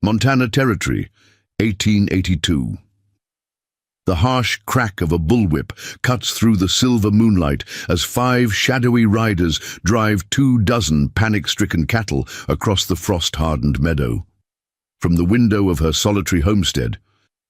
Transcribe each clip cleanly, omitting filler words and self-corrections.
Montana Territory, 1882. The harsh crack of a bullwhip cuts through the silver moonlight as 5 shadowy riders drive 24 panic-stricken cattle across the frost-hardened meadow. From the window of her solitary homestead,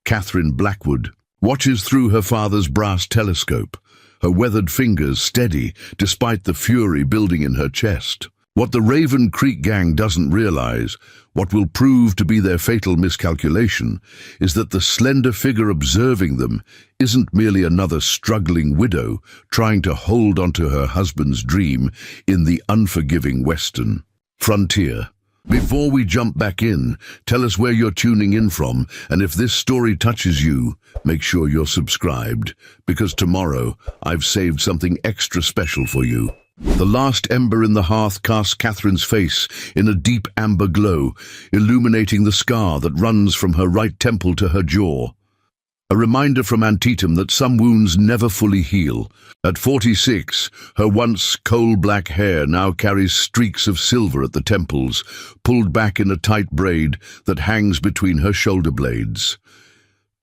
Catherine Blackwood watches through her father's brass telescope, her weathered fingers steady despite the fury building in her chest. What the Raven Creek gang doesn't realize, what will prove to be their fatal miscalculation, is that the slender figure observing them isn't merely another struggling widow trying to hold onto her husband's dream in the unforgiving Western frontier. Before we jump back in, tell us where you're tuning in from, and if this story touches you, make sure you're subscribed, because tomorrow I've saved something extra special for you. The last ember in the hearth casts Catherine's face in a deep amber glow, illuminating the scar that runs from her right temple to her jaw. A reminder from Antietam that some wounds never fully heal. At 46, her once coal-black hair now carries streaks of silver at the temples, pulled back in a tight braid that hangs between her shoulder blades.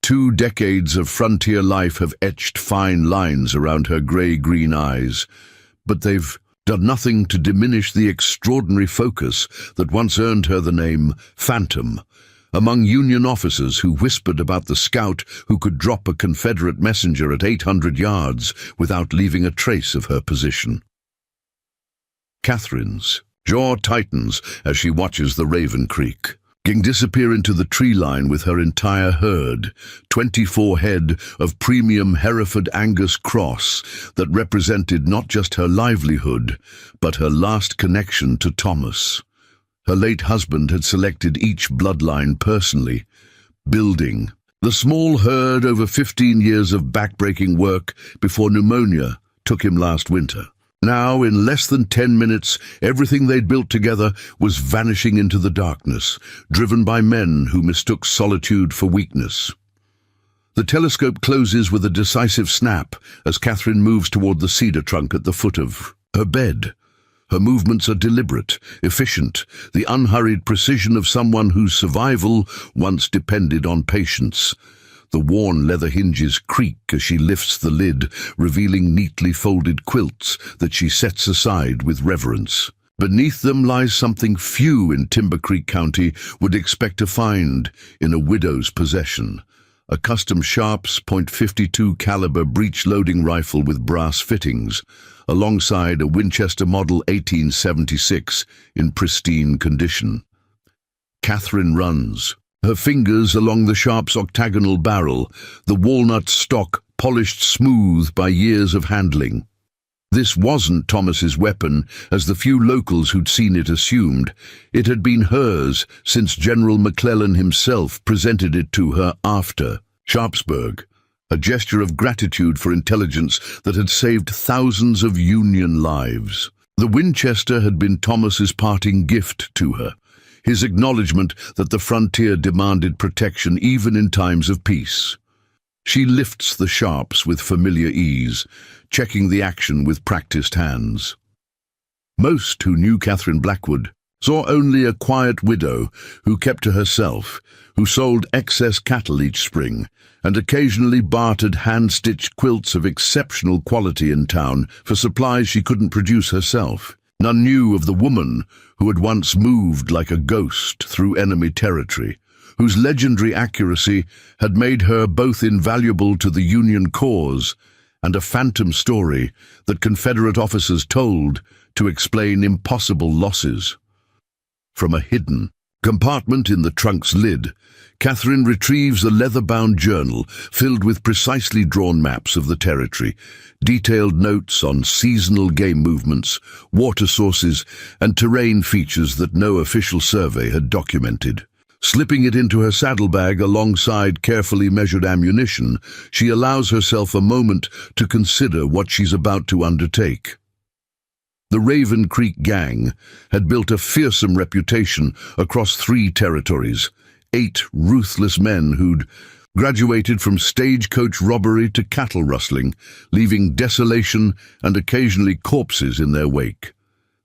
2 decades of frontier life have etched fine lines around her grey-green eyes, but they've done nothing to diminish the extraordinary focus that once earned her the name Phantom, among Union officers who whispered about the scout who could drop a Confederate messenger at 800 yards without leaving a trace of her position. Catherine's jaw tightens as she watches the Raven Creek gang disappear into the tree line with her entire herd, 24 head of premium Hereford Angus cross that represented not just her livelihood, but her last connection to Thomas. Her late husband had selected each bloodline personally, building the small herd over 15 years of backbreaking work before pneumonia took him last winter. Now, in less than 10 minutes, everything they'd built together was vanishing into the darkness, driven by men who mistook solitude for weakness. The telescope closes with a decisive snap as Catherine moves toward the cedar trunk at the foot of her bed. Her movements are deliberate, efficient, the unhurried precision of someone whose survival once depended on patience. The worn leather hinges creak as she lifts the lid, revealing neatly folded quilts that she sets aside with reverence. Beneath them lies something few in Timber Creek County would expect to find in a widow's possession: a custom Sharps .52 caliber breech-loading rifle with brass fittings, alongside a Winchester Model 1876 in pristine condition. Catherine runs, her fingers along the Sharp's octagonal barrel, the walnut stock polished smooth by years of handling. This wasn't Thomas's weapon, as the few locals who'd seen it assumed. It had been hers since General McClellan himself presented it to her after Sharpsburg, a gesture of gratitude for intelligence that had saved thousands of Union lives. The Winchester had been Thomas's parting gift to her, his acknowledgement that the frontier demanded protection even in times of peace. She lifts the Sharps with familiar ease, checking the action with practiced hands. Most who knew Catherine Blackwood saw only a quiet widow who kept to herself, who sold excess cattle each spring, and occasionally bartered hand-stitched quilts of exceptional quality in town for supplies she couldn't produce herself. None knew of the woman who had once moved like a ghost through enemy territory, whose legendary accuracy had made her both invaluable to the Union cause and a phantom story that Confederate officers told to explain impossible losses. From a hidden compartment in the trunk's lid, Catherine retrieves a leather-bound journal filled with precisely drawn maps of the territory, detailed notes on seasonal game movements, water sources, and terrain features that no official survey had documented. Slipping it into her saddlebag alongside carefully measured ammunition, she allows herself a moment to consider what she's about to undertake. The Raven Creek gang had built a fearsome reputation across 3 territories, 8 ruthless men who'd graduated from stagecoach robbery to cattle rustling, leaving desolation and occasionally corpses in their wake.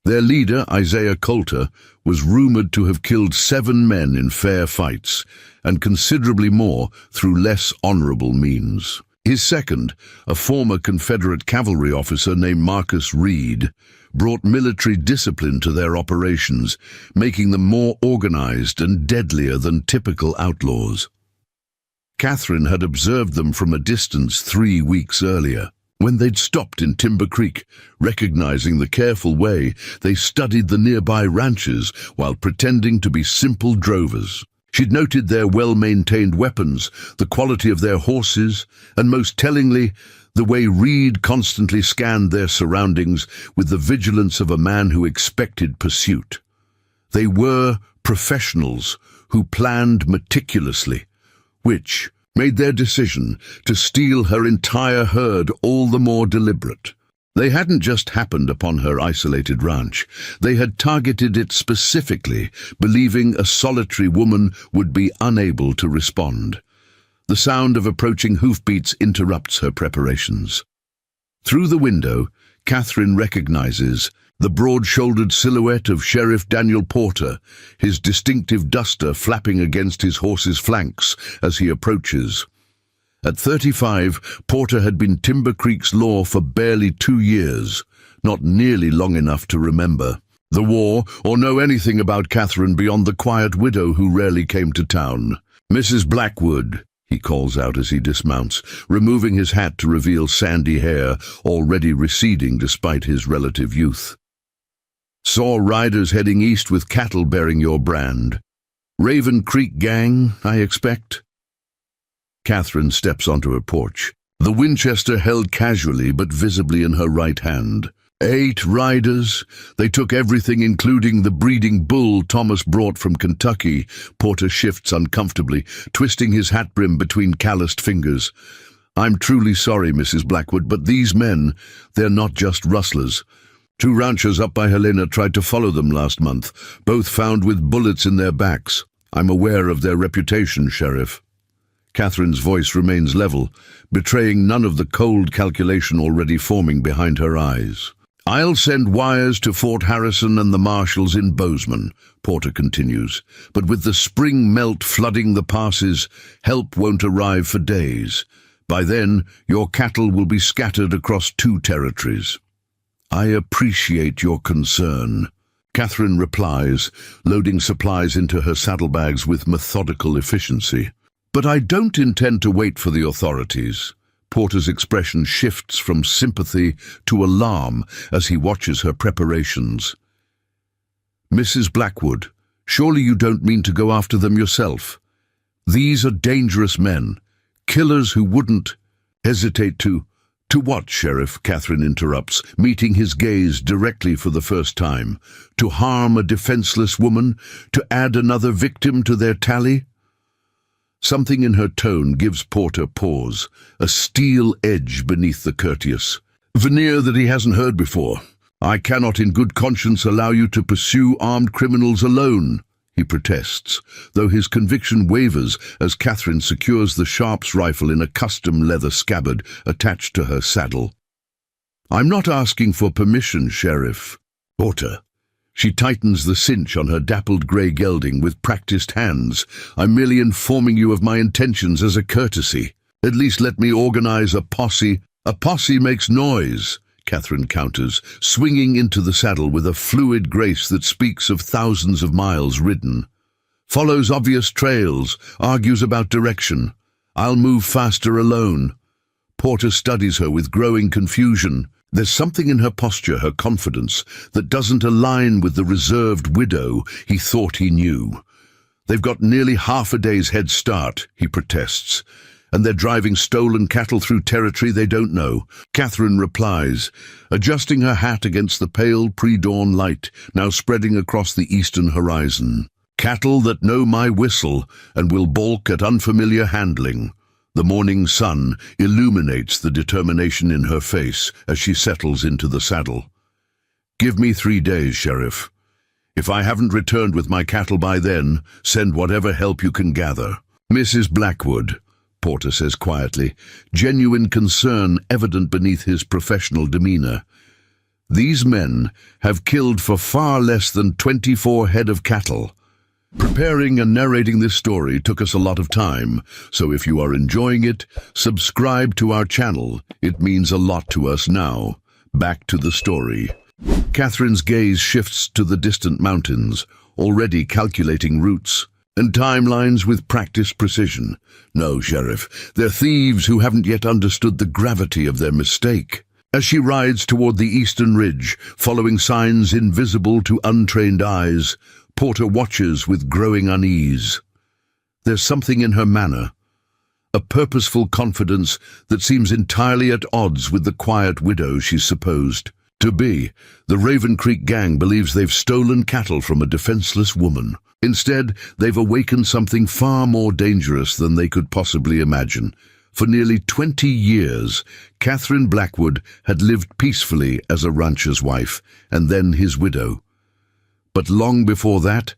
Their leader, Isaiah Coulter, was rumored to have killed 7 men in fair fights, and considerably more through less honorable means. His second, a former Confederate cavalry officer named Marcus Reed, brought military discipline to their operations, making them more organized and deadlier than typical outlaws. Catherine had observed them from a distance 3 weeks earlier, when they'd stopped in Timber Creek, recognizing the careful way they studied the nearby ranches while pretending to be simple drovers. She'd noted their well-maintained weapons, the quality of their horses, and most tellingly, the way Reed constantly scanned their surroundings with the vigilance of a man who expected pursuit. They were professionals who planned meticulously, which made their decision to steal her entire herd all the more deliberate. They hadn't just happened upon her isolated ranch. They had targeted it specifically, believing a solitary woman would be unable to respond. The sound of approaching hoofbeats interrupts her preparations. Through the window, Catherine recognizes the broad-shouldered silhouette of Sheriff Daniel Porter, his distinctive duster flapping against his horse's flanks as he approaches. At 35, Porter had been Timber Creek's law for barely 2 years, not nearly long enough to remember the war or know anything about Catherine beyond the quiet widow who rarely came to town. "Mrs. Blackwood," he calls out as he dismounts, removing his hat to reveal sandy hair already receding despite his relative youth. "Saw riders heading east with cattle bearing your brand. Raven Creek gang, I expect?" Catherine steps onto her porch, the Winchester held casually but visibly in her right hand. 8 riders. They took everything, including the breeding bull Thomas brought from Kentucky. Porter shifts uncomfortably, twisting his hat brim between calloused fingers. "I'm truly sorry, Mrs. Blackwood, but these men, they're not just rustlers. 2 ranchers up by Helena tried to follow them last month, both found with bullets in their backs. I'm aware of their reputation, Sheriff." Catherine's voice remains level, betraying none of the cold calculation already forming behind her eyes. "I'll send wires to Fort Harrison and the marshals in Bozeman," Porter continues, "but with the spring melt flooding the passes, help won't arrive for days. By then, your cattle will be scattered across 2 territories." "I appreciate your concern," Catherine replies, loading supplies into her saddlebags with methodical efficiency. "But I don't intend to wait for the authorities." Porter's expression shifts from sympathy to alarm as he watches her preparations. "Mrs. Blackwood, surely you don't mean to go after them yourself? These are dangerous men, killers who wouldn't hesitate to—" "To what, Sheriff?" Catherine interrupts, meeting his gaze directly for the first time. "To harm a defenseless woman? To add another victim to their tally?" Something in her tone gives Porter pause, a steel edge beneath the courteous veneer that he hasn't heard before. "I cannot in good conscience allow you to pursue armed criminals alone," he protests, though his conviction wavers as Catherine secures the Sharps rifle in a custom leather scabbard attached to her saddle. "I'm not asking for permission, Sheriff." "Porter." She tightens the cinch on her dappled grey gelding with practiced hands. "I'm merely informing you of my intentions as a courtesy. At least let me organize a posse." "A posse makes noise," Catherine counters, swinging into the saddle with a fluid grace that speaks of thousands of miles ridden. "Follows obvious trails, argues about direction. I'll move faster alone." Porter studies her with growing confusion. There's something in her posture, her confidence, that doesn't align with the reserved widow he thought he knew. "They've got nearly half a day's head start," he protests, "and they're driving stolen cattle through territory they don't know." Catherine replies, adjusting her hat against the pale pre-dawn light now spreading across the eastern horizon. "Cattle that know my whistle and will balk at unfamiliar handling." The morning sun illuminates the determination in her face as she settles into the saddle. "Give me 3 days, Sheriff. If I haven't returned with my cattle by then, send whatever help you can gather." "Mrs. Blackwood," Porter says quietly, genuine concern evident beneath his professional demeanor. These men have killed for far less than 24 head of cattle. Preparing and narrating this story took us a lot of time, so if you are enjoying it, subscribe to our channel. It means a lot to us now. Back to the story. Catherine's gaze shifts to the distant mountains, already calculating routes and timelines with practiced precision. No, Sheriff, they're thieves who haven't yet understood the gravity of their mistake. As she rides toward the eastern ridge, following signs invisible to untrained eyes, Porter watches with growing unease. There's something in her manner, a purposeful confidence that seems entirely at odds with the quiet widow she's supposed to be. The Raven Creek gang believes they've stolen cattle from a defenseless woman. Instead, they've awakened something far more dangerous than they could possibly imagine. For nearly 20 years, Catherine Blackwood had lived peacefully as a rancher's wife, and then his widow. But long before that,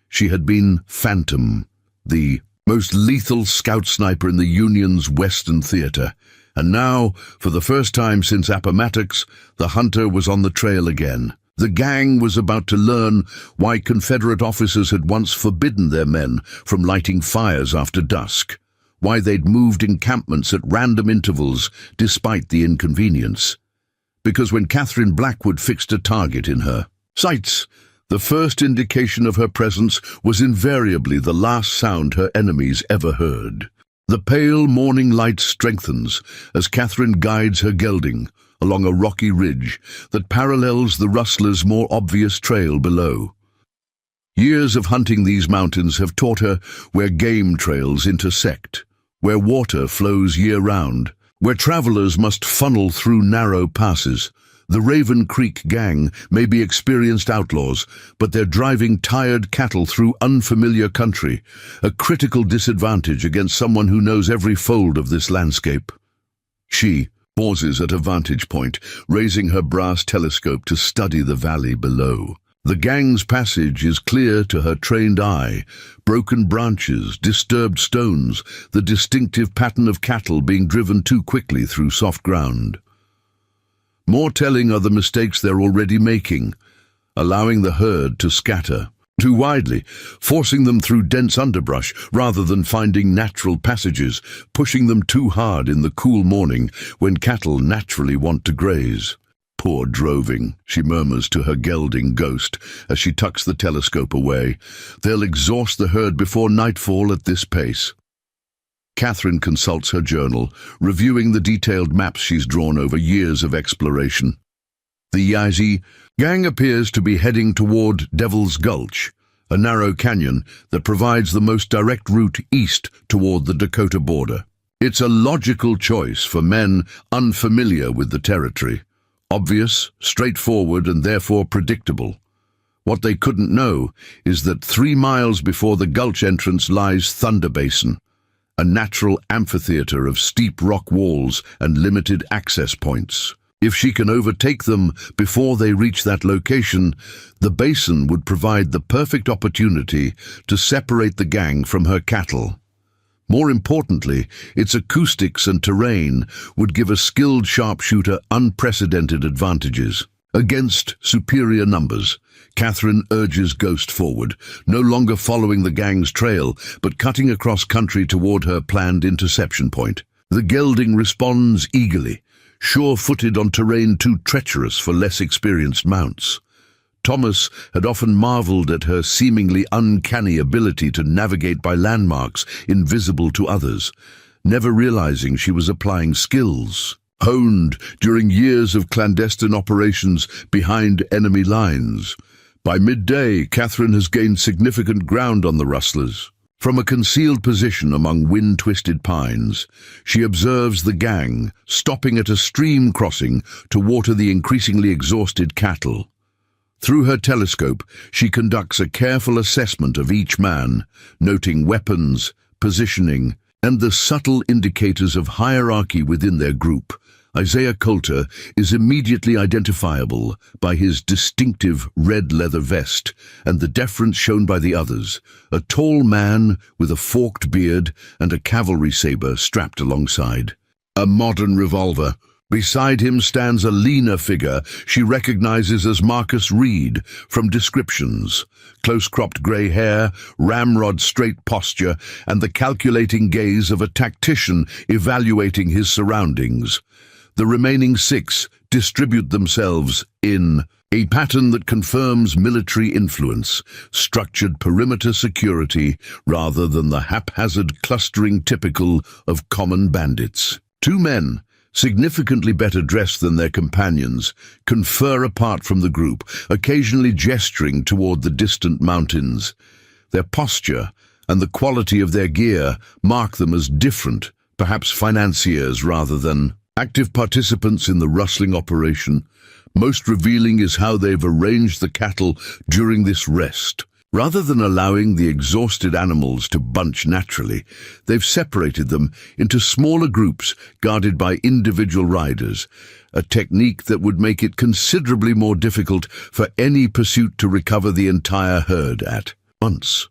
she had been Phantom, the most lethal scout sniper in the Union's Western Theater. And now, for the first time since Appomattox, the hunter was on the trail again. The gang was about to learn why Confederate officers had once forbidden their men from lighting fires after dusk, why they'd moved encampments at random intervals despite the inconvenience. Because when Catherine Blackwood fixed a target in her sights, the first indication of her presence was invariably the last sound her enemies ever heard. The pale morning light strengthens as Catherine guides her gelding along a rocky ridge that parallels the rustler's more obvious trail below. Years of hunting these mountains have taught her where game trails intersect, where water flows year-round, where travelers must funnel through narrow passes. The Raven Creek gang may be experienced outlaws, but they're driving tired cattle through unfamiliar country, a critical disadvantage against someone who knows every fold of this landscape. She pauses at a vantage point, raising her brass telescope to study the valley below. The gang's passage is clear to her trained eye: broken branches, disturbed stones, the distinctive pattern of cattle being driven too quickly through soft ground. More telling are the mistakes they're already making, allowing the herd to scatter too widely, forcing them through dense underbrush rather than finding natural passages, pushing them too hard in the cool morning when cattle naturally want to graze. Poor droving, she murmurs to her gelding ghost as she tucks the telescope away. They'll exhaust the herd before nightfall at this pace. Catherine consults her journal, reviewing the detailed maps she's drawn over years of exploration. The Yazzie gang appears to be heading toward Devil's Gulch, a narrow canyon that provides the most direct route east toward the Dakota border. It's a logical choice for men unfamiliar with the territory. Obvious, straightforward, and therefore predictable. What they couldn't know is that 3 miles before the gulch entrance lies Thunder Basin, a natural amphitheater of steep rock walls and limited access points. If she can overtake them before they reach that location, the basin would provide the perfect opportunity to separate the gang from her cattle. More importantly, its acoustics and terrain would give a skilled sharpshooter unprecedented advantages. Against superior numbers, Catherine urges Ghost forward, no longer following the gang's trail, but cutting across country toward her planned interception point. The gelding responds eagerly, sure-footed on terrain too treacherous for less experienced mounts. Thomas had often marveled at her seemingly uncanny ability to navigate by landmarks invisible to others, never realizing she was applying skills honed during years of clandestine operations behind enemy lines. By midday, Catherine has gained significant ground on the rustlers. From a concealed position among wind-twisted pines, she observes the gang stopping at a stream crossing to water the increasingly exhausted cattle. Through her telescope, she conducts a careful assessment of each man, noting weapons, positioning, and the subtle indicators of hierarchy within their group. Isaiah Coulter is immediately identifiable by his distinctive red leather vest and the deference shown by the others, a tall man with a forked beard and a cavalry saber strapped alongside. A modern revolver, Beside him stands a leaner figure she recognizes as Marcus Reed from descriptions. Close-cropped grey hair, ramrod-straight posture, and the calculating gaze of a tactician evaluating his surroundings. The remaining 6 distribute themselves in a pattern that confirms military influence, structured perimeter security rather than the haphazard clustering typical of common bandits. 2 men, significantly better dressed than their companions, confer apart from the group, occasionally gesturing toward the distant mountains. Their posture and the quality of their gear mark them as different, perhaps financiers rather than active participants in the rustling operation. Most revealing is how they've arranged the cattle during this rest. Rather than allowing the exhausted animals to bunch naturally, they've separated them into smaller groups guarded by individual riders, a technique that would make it considerably more difficult for any pursuit to recover the entire herd at once.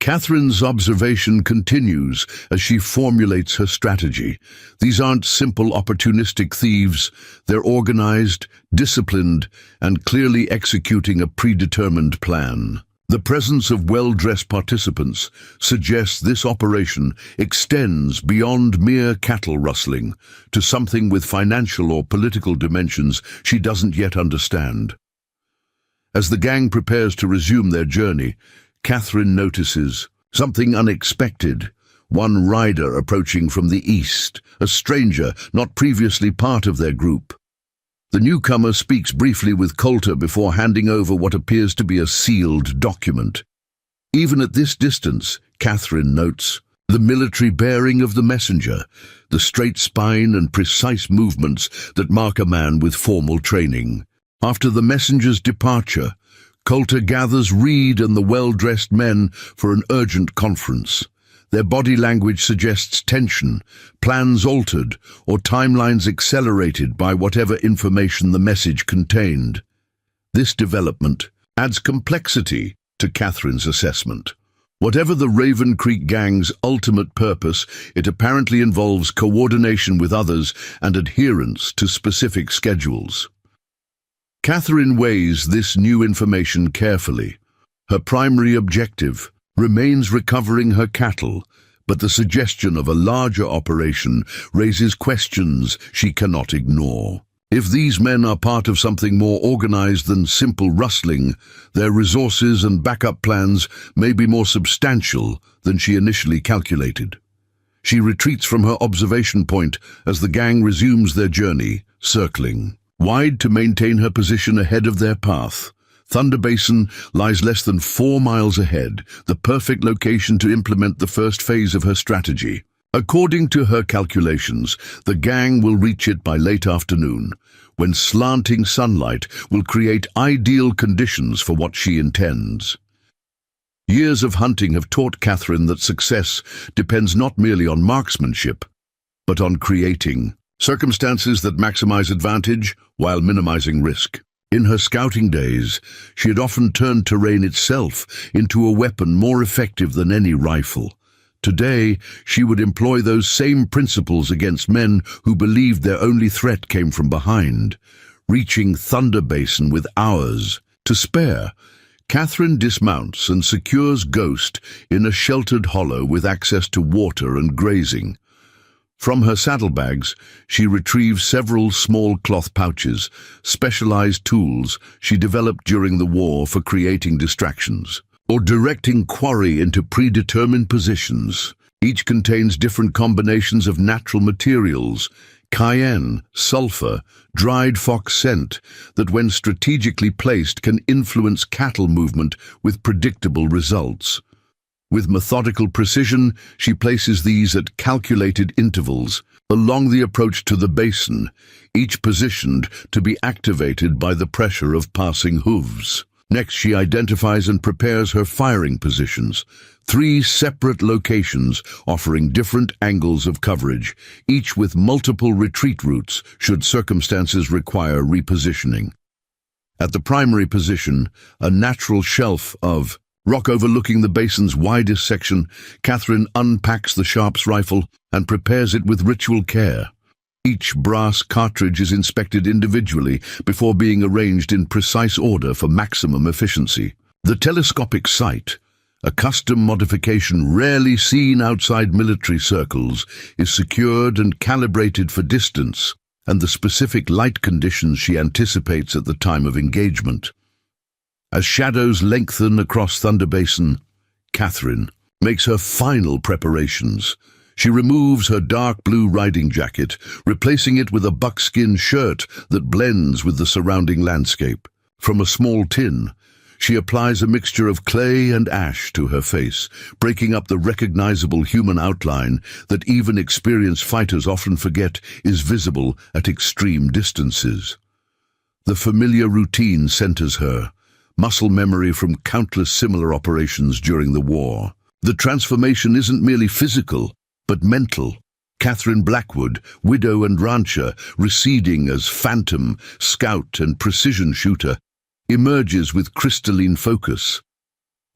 Catherine's observation continues as she formulates her strategy. These aren't simple opportunistic thieves. They're organized, disciplined, and clearly executing a predetermined plan. The presence of well-dressed participants suggests this operation extends beyond mere cattle rustling to something with financial or political dimensions she doesn't yet understand. As the gang prepares to resume their journey, Catherine notices something unexpected. One rider approaching from the east, a stranger not previously part of their group. The newcomer speaks briefly with Coulter before handing over what appears to be a sealed document. Even at this distance, Catherine notes the military bearing of the messenger, the straight spine and precise movements that mark a man with formal training. After the messenger's departure, Coulter gathers Reed and the well-dressed men for an urgent conference. Their body language suggests tension, plans altered, or timelines accelerated by whatever information the message contained. This development adds complexity to Catherine's assessment. Whatever the Raven Creek Gang's ultimate purpose, it apparently involves coordination with others and adherence to specific schedules. Catherine weighs this new information carefully. Her primary objective remains recovering her cattle, but the suggestion of a larger operation raises questions she cannot ignore. If these men are part of something more organized than simple rustling, their resources and backup plans may be more substantial than she initially calculated. She retreats from her observation point as the gang resumes their journey, circling wide to maintain her position ahead of their path. Thunder Basin lies less than 4 miles ahead, the perfect location to implement the first phase of her strategy. According to her calculations, the gang will reach it by late afternoon, when slanting sunlight will create ideal conditions for what she intends. Years of hunting have taught Catherine that success depends not merely on marksmanship, but on creating circumstances that maximize advantage while minimizing risk. In her scouting days, she had often turned terrain itself into a weapon more effective than any rifle. Today, she would employ those same principles against men who believed their only threat came from behind. Reaching Thunder Basin with hours to spare, Catherine dismounts and secures Ghost in a sheltered hollow with access to water and grazing. From her saddlebags, she retrieves several small cloth pouches, specialized tools she developed during the war for creating distractions or directing quarry into predetermined positions. Each contains different combinations of natural materials, cayenne, sulfur, dried fox scent, that when strategically placed can influence cattle movement with predictable results. With methodical precision, she places these at calculated intervals along the approach to the basin, each positioned to be activated by the pressure of passing hooves. Next, she identifies and prepares her firing positions, 3 separate locations offering different angles of coverage, each with multiple retreat routes should circumstances require repositioning. At the primary position, a natural shelf of rock overlooking the basin's widest section, Catherine unpacks the Sharp's rifle and prepares it with ritual care. Each brass cartridge is inspected individually before being arranged in precise order for maximum efficiency. The telescopic sight, a custom modification rarely seen outside military circles, is secured and calibrated for distance and the specific light conditions she anticipates at the time of engagement. As shadows lengthen across Thunder Basin, Catherine makes her final preparations. She removes her dark blue riding jacket, replacing it with a buckskin shirt that blends with the surrounding landscape. From a small tin, she applies a mixture of clay and ash to her face, breaking up the recognizable human outline that even experienced fighters often forget is visible at extreme distances. The familiar routine centers her, muscle memory from countless similar operations during the war. The transformation isn't merely physical, but mental. Catherine Blackwood, widow and rancher, receding as phantom, scout and precision shooter, emerges with crystalline focus.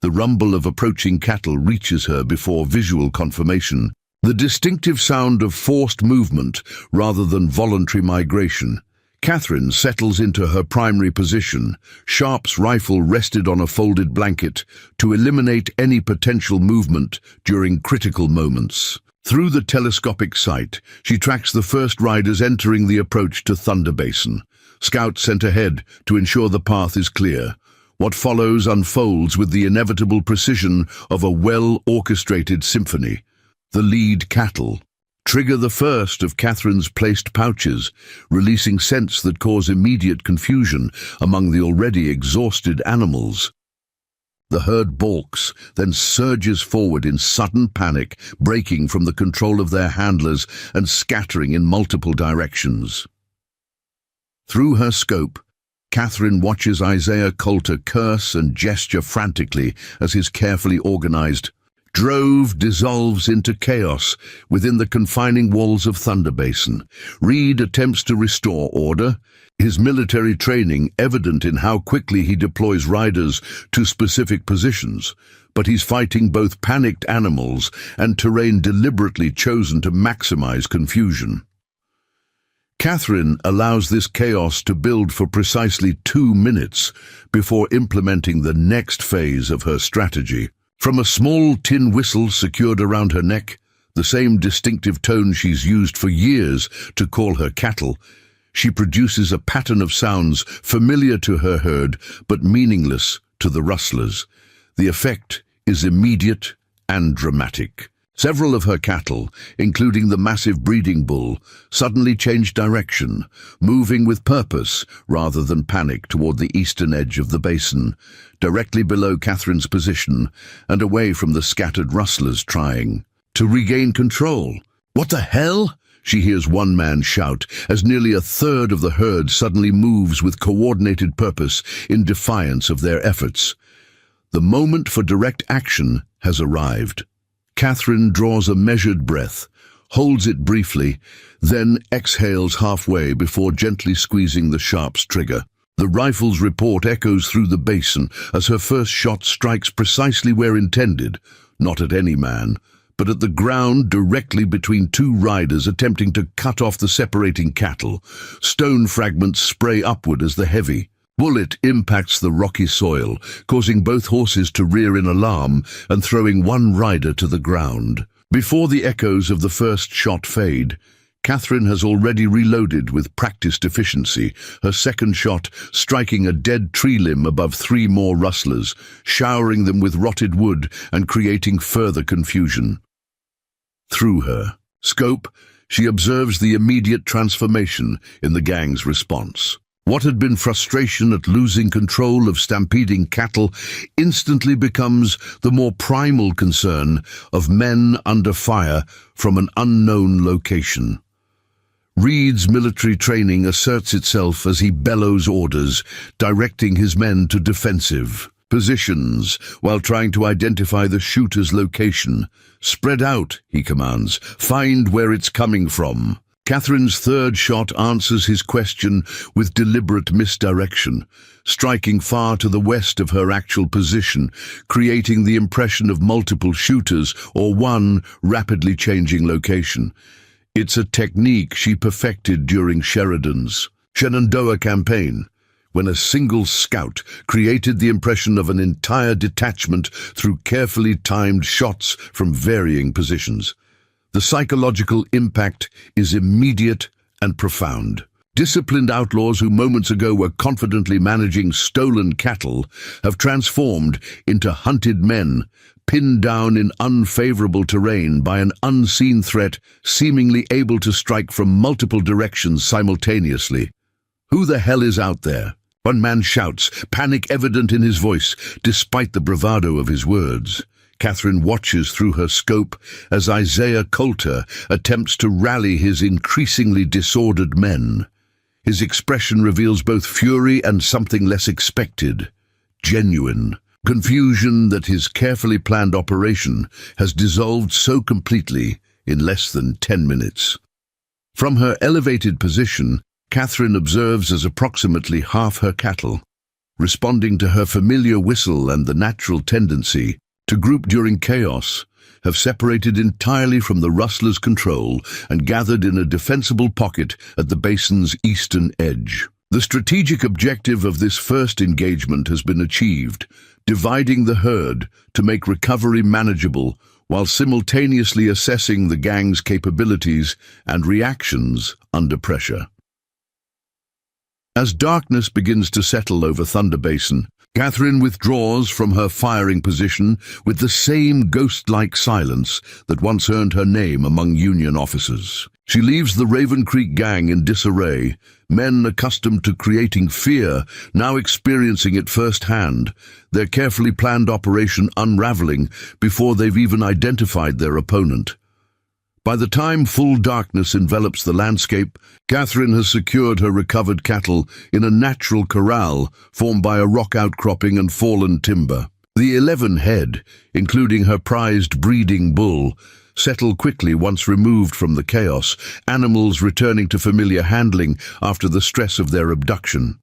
The rumble of approaching cattle reaches her before visual confirmation, the distinctive sound of forced movement rather than voluntary migration. Catherine settles into her primary position, Sharp's rifle rested on a folded blanket, to eliminate any potential movement during critical moments. Through the telescopic sight, she tracks the first riders entering the approach to Thunder Basin. Scouts sent ahead to ensure the path is clear. What follows unfolds with the inevitable precision of a well-orchestrated symphony. The lead cattle trigger the first of Catherine's placed pouches, releasing scents that cause immediate confusion among the already exhausted animals. The herd balks, then surges forward in sudden panic, breaking from the control of their handlers and scattering in multiple directions. Through her scope, Catherine watches Isaiah Coulter curse and gesture frantically as his carefully organized drove dissolves into chaos within the confining walls of Thunder Basin. Reed attempts to restore order, his military training evident in how quickly he deploys riders to specific positions, but he's fighting both panicked animals and terrain deliberately chosen to maximize confusion. Catherine allows this chaos to build for precisely 2 minutes before implementing the next phase of her strategy. From a small tin whistle secured around her neck, the same distinctive tone she's used for years to call her cattle, she produces a pattern of sounds familiar to her herd but meaningless to the rustlers. The effect is immediate and dramatic. Several of her cattle, including the massive breeding bull, suddenly change direction, moving with purpose rather than panic toward the eastern edge of the basin, directly below Catherine's position and away from the scattered rustlers trying to regain control. "What the hell?" she hears one man shout as nearly a third of the herd suddenly moves with coordinated purpose in defiance of their efforts. The moment for direct action has arrived. Catherine draws a measured breath, holds it briefly, then exhales halfway before gently squeezing the Sharp's trigger. The rifle's report echoes through the basin as her first shot strikes precisely where intended, not at any man, but at the ground directly between 2 riders attempting to cut off the separating cattle. Stone fragments spray upward as the heavy bullet impacts the rocky soil, causing both horses to rear in alarm and throwing one rider to the ground. Before the echoes of the first shot fade, Catherine has already reloaded with practiced efficiency, her second shot striking a dead tree limb above 3 more rustlers, showering them with rotted wood and creating further confusion. Through her scope, she observes the immediate transformation in the gang's response. What had been frustration at losing control of stampeding cattle instantly becomes the more primal concern of men under fire from an unknown location. Reed's military training asserts itself as he bellows orders, directing his men to defensive positions while trying to identify the shooter's location. "Spread out," he commands. "Find where it's coming from." Catherine's third shot answers his question with deliberate misdirection, striking far to the west of her actual position, creating the impression of multiple shooters or one rapidly changing location. It's a technique she perfected during Sheridan's Shenandoah campaign, when a single scout created the impression of an entire detachment through carefully timed shots from varying positions. The psychological impact is immediate and profound. Disciplined outlaws who moments ago were confidently managing stolen cattle have transformed into hunted men, pinned down in unfavorable terrain by an unseen threat seemingly able to strike from multiple directions simultaneously. "Who the hell is out there?" one man shouts, panic evident in his voice, despite the bravado of his words. Catherine watches through her scope as Isaiah Coulter attempts to rally his increasingly disordered men. His expression reveals both fury and something less expected, genuine confusion that his carefully planned operation has dissolved so completely in less than 10 minutes. From her elevated position, Catherine observes as approximately half her cattle, responding to her familiar whistle and the natural tendency to group during chaos, have separated entirely from the rustler's control and gathered in a defensible pocket at the basin's eastern edge. The strategic objective of this first engagement has been achieved, dividing the herd to make recovery manageable while simultaneously assessing the gang's capabilities and reactions under pressure. As darkness begins to settle over Thunder Basin, Catherine withdraws from her firing position with the same ghost-like silence that once earned her name among Union officers. She leaves the Raven Creek gang in disarray, men accustomed to creating fear, now experiencing it firsthand, their carefully planned operation unraveling before they've even identified their opponent. By the time full darkness envelops the landscape, Catherine has secured her recovered cattle in a natural corral formed by a rock outcropping and fallen timber. The 11 head, including her prized breeding bull, settle quickly once removed from the chaos, animals returning to familiar handling after the stress of their abduction.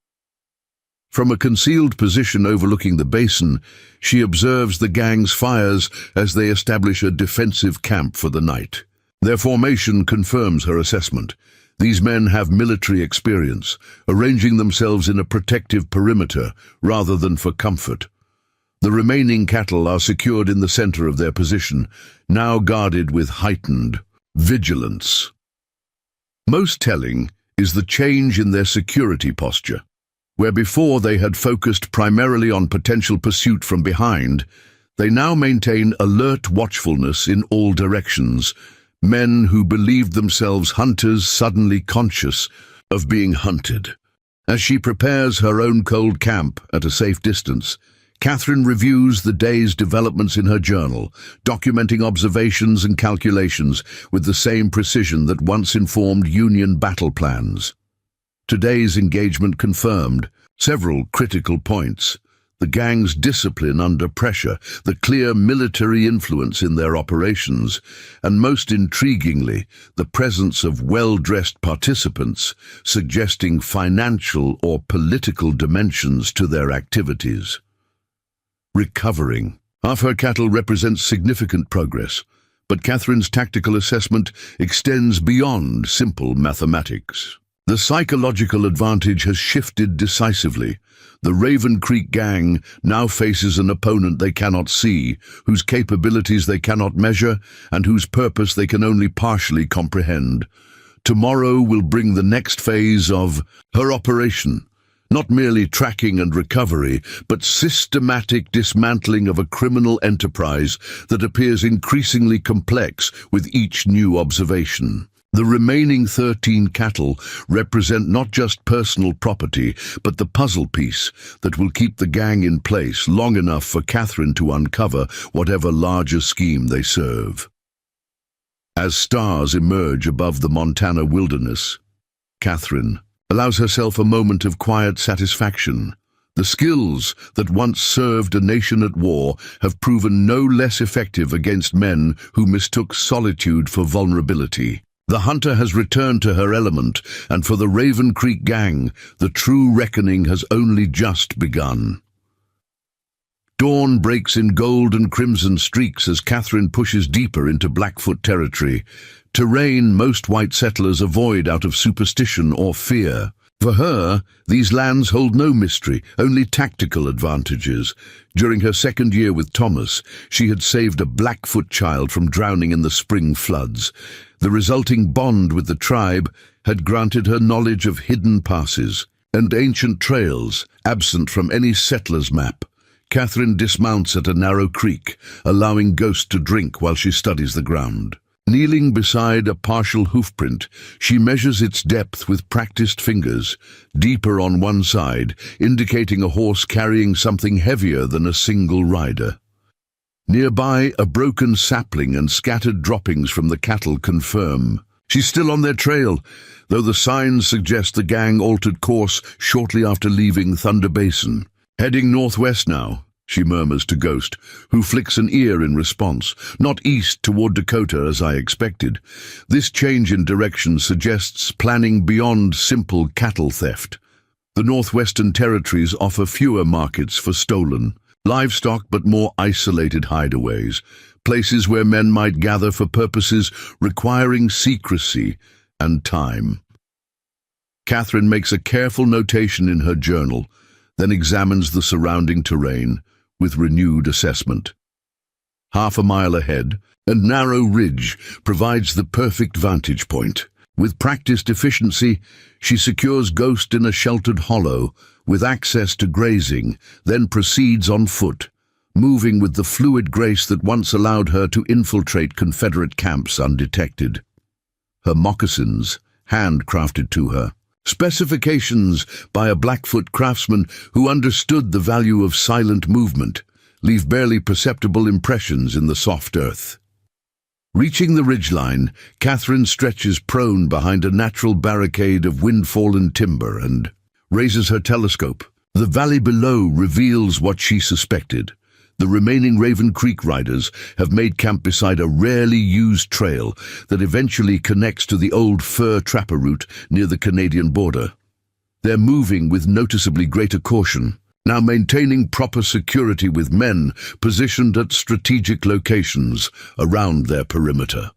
From a concealed position overlooking the basin, she observes the gang's fires as they establish a defensive camp for the night. Their formation confirms her assessment. These men have military experience, arranging themselves in a protective perimeter rather than for comfort. The remaining cattle are secured in the center of their position, now guarded with heightened vigilance. Most telling is the change in their security posture. Where before they had focused primarily on potential pursuit from behind, they now maintain alert watchfulness in all directions, men who believed themselves hunters suddenly conscious of being hunted. As she prepares her own cold camp at a safe distance, Catherine reviews the day's developments in her journal, documenting observations and calculations with the same precision that once informed Union battle plans. Today's engagement confirmed several critical points: the gang's discipline under pressure, the clear military influence in their operations, and most intriguingly, the presence of well-dressed participants, suggesting financial or political dimensions to their activities. Recovering. Half her cattle represents significant progress, but Catherine's tactical assessment extends beyond simple mathematics. The psychological advantage has shifted decisively. The Raven Creek gang now faces an opponent they cannot see, whose capabilities they cannot measure, and whose purpose they can only partially comprehend. Tomorrow will bring the next phase of her operation. Not merely tracking and recovery, but systematic dismantling of a criminal enterprise that appears increasingly complex with each new observation. The remaining 13 cattle represent not just personal property, but the puzzle piece that will keep the gang in place long enough for Catherine to uncover whatever larger scheme they serve. As stars emerge above the Montana wilderness, Catherine allows herself a moment of quiet satisfaction. The skills that once served a nation at war have proven no less effective against men who mistook solitude for vulnerability. The hunter has returned to her element, and for the Raven Creek gang, the true reckoning has only just begun. Dawn breaks in gold and crimson streaks as Catherine pushes deeper into Blackfoot territory, terrain most white settlers avoid out of superstition or fear. For her, these lands hold no mystery, only tactical advantages. During her second year with Thomas, she had saved a Blackfoot child from drowning in the spring floods. The resulting bond with the tribe had granted her knowledge of hidden passes and ancient trails, absent from any settler's map. Catherine dismounts at a narrow creek, allowing Ghost to drink while she studies the ground. Kneeling beside a partial hoofprint, she measures its depth with practiced fingers, deeper on one side, indicating a horse carrying something heavier than a single rider. Nearby, a broken sapling and scattered droppings from the cattle confirm she's still on their trail, though the signs suggest the gang altered course shortly after leaving Thunder Basin. Heading northwest now, she murmurs to Ghost, who flicks an ear in response. Not east toward Dakota as I expected. This change in direction suggests planning beyond simple cattle theft. The northwestern territories offer fewer markets for stolen livestock but more isolated hideaways, places where men might gather for purposes requiring secrecy and time. Catherine makes a careful notation in her journal, then examines the surrounding terrain with renewed assessment. Half a mile ahead, a narrow ridge provides the perfect vantage point. With practiced efficiency, she secures Ghost in a sheltered hollow with access to grazing, then proceeds on foot, moving with the fluid grace that once allowed her to infiltrate Confederate camps undetected. Her moccasins, handcrafted to her, specifications by a Blackfoot craftsman who understood the value of silent movement, leave barely perceptible impressions in the soft earth. Reaching the ridgeline, Catherine stretches prone behind a natural barricade of wind-fallen timber and raises her telescope. The valley below reveals what she suspected. The remaining Raven Creek riders have made camp beside a rarely used trail that eventually connects to the old fur trapper route near the Canadian border. They're moving with noticeably greater caution, now maintaining proper security with men positioned at strategic locations around their perimeter.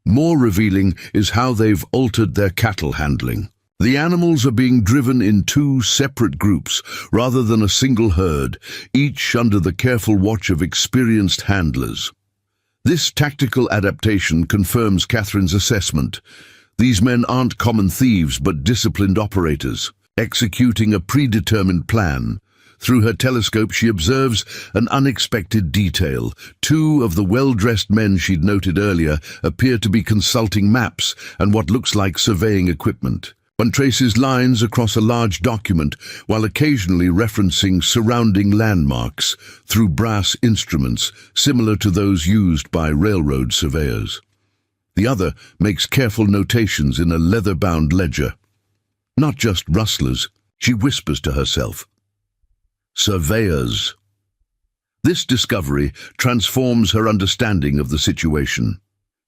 More revealing is how they've altered their cattle handling. The animals are being driven in two separate groups rather than a single herd, each under the careful watch of experienced handlers. This tactical adaptation confirms Catherine's assessment. These men aren't common thieves but disciplined operators, executing a predetermined plan. Through her telescope she observes an unexpected detail. Two of the well-dressed men she'd noted earlier appear to be consulting maps and what looks like surveying equipment. One traces lines across a large document while occasionally referencing surrounding landmarks through brass instruments similar to those used by railroad surveyors. The other makes careful notations in a leather-bound ledger. Not just rustlers, she whispers to herself. Surveyors. This discovery transforms her understanding of the situation.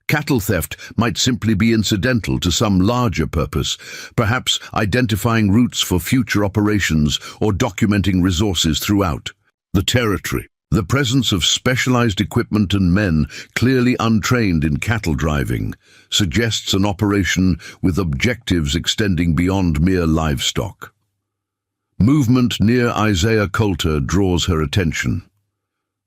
Cattle theft might simply be incidental to some larger purpose, perhaps identifying routes for future operations or documenting resources throughout the territory. The presence of specialized equipment and men clearly untrained in cattle driving suggests an operation with objectives extending beyond mere livestock. Movement near Isaiah Coulter draws her attention.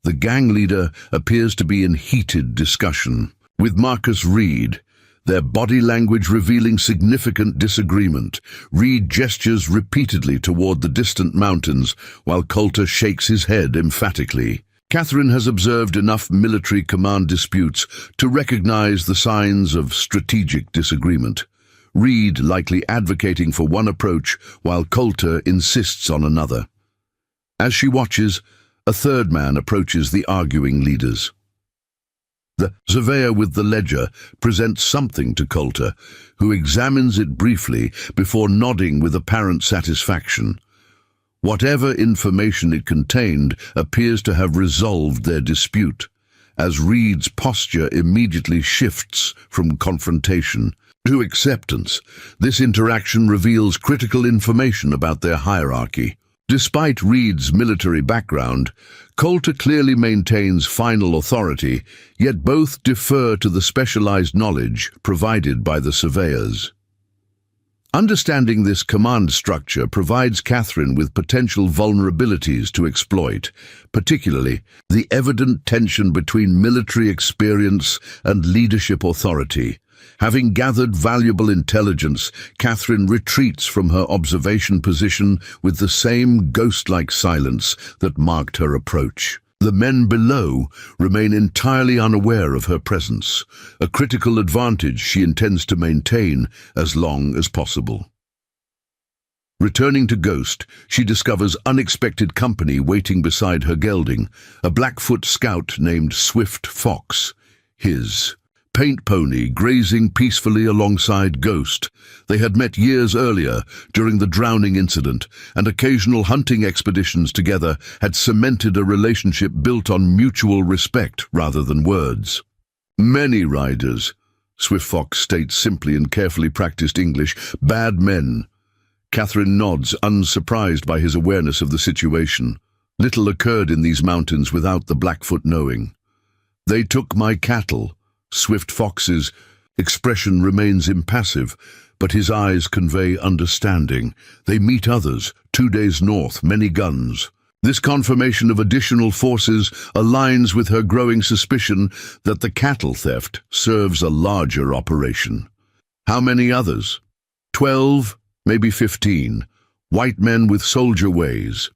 The gang leader appears to be in heated discussion with Marcus Reed, their body language revealing significant disagreement. Reed gestures repeatedly toward the distant mountains, while Coulter shakes his head emphatically. Catherine has observed enough military command disputes to recognize the signs of strategic disagreement. Reed likely advocating for one approach, while Coulter insists on another. As she watches, a third man approaches the arguing leaders. The surveyor with the ledger presents something to Coulter, who examines it briefly before nodding with apparent satisfaction. Whatever information it contained appears to have resolved their dispute, as Reed's posture immediately shifts from confrontation to acceptance. This interaction reveals critical information about their hierarchy. Despite Reed's military background, Coulter clearly maintains final authority, yet both defer to the specialized knowledge provided by the surveyors. Understanding this command structure provides Catherine with potential vulnerabilities to exploit, particularly the evident tension between military experience and leadership authority. Having gathered valuable intelligence, Catherine retreats from her observation position with the same ghost-like silence that marked her approach. The men below remain entirely unaware of her presence, a critical advantage she intends to maintain as long as possible. Returning to Ghost, she discovers unexpected company waiting beside her gelding, a Blackfoot scout named Swift Fox, his paint pony grazing peacefully alongside Ghost. They had met years earlier during the drowning incident, and occasional hunting expeditions together had cemented a relationship built on mutual respect rather than words. Many riders, Swift Fox states simply in carefully practiced English, bad men. Catherine nods, unsurprised by his awareness of the situation. Little occurred in these mountains without the Blackfoot knowing. They took my cattle. Swift Fox's expression remains impassive, but his eyes convey understanding. They meet others, 2 days north, many guns. This confirmation of additional forces aligns with her growing suspicion that the cattle theft serves a larger operation. How many others? 12, maybe 15. White men with soldier ways.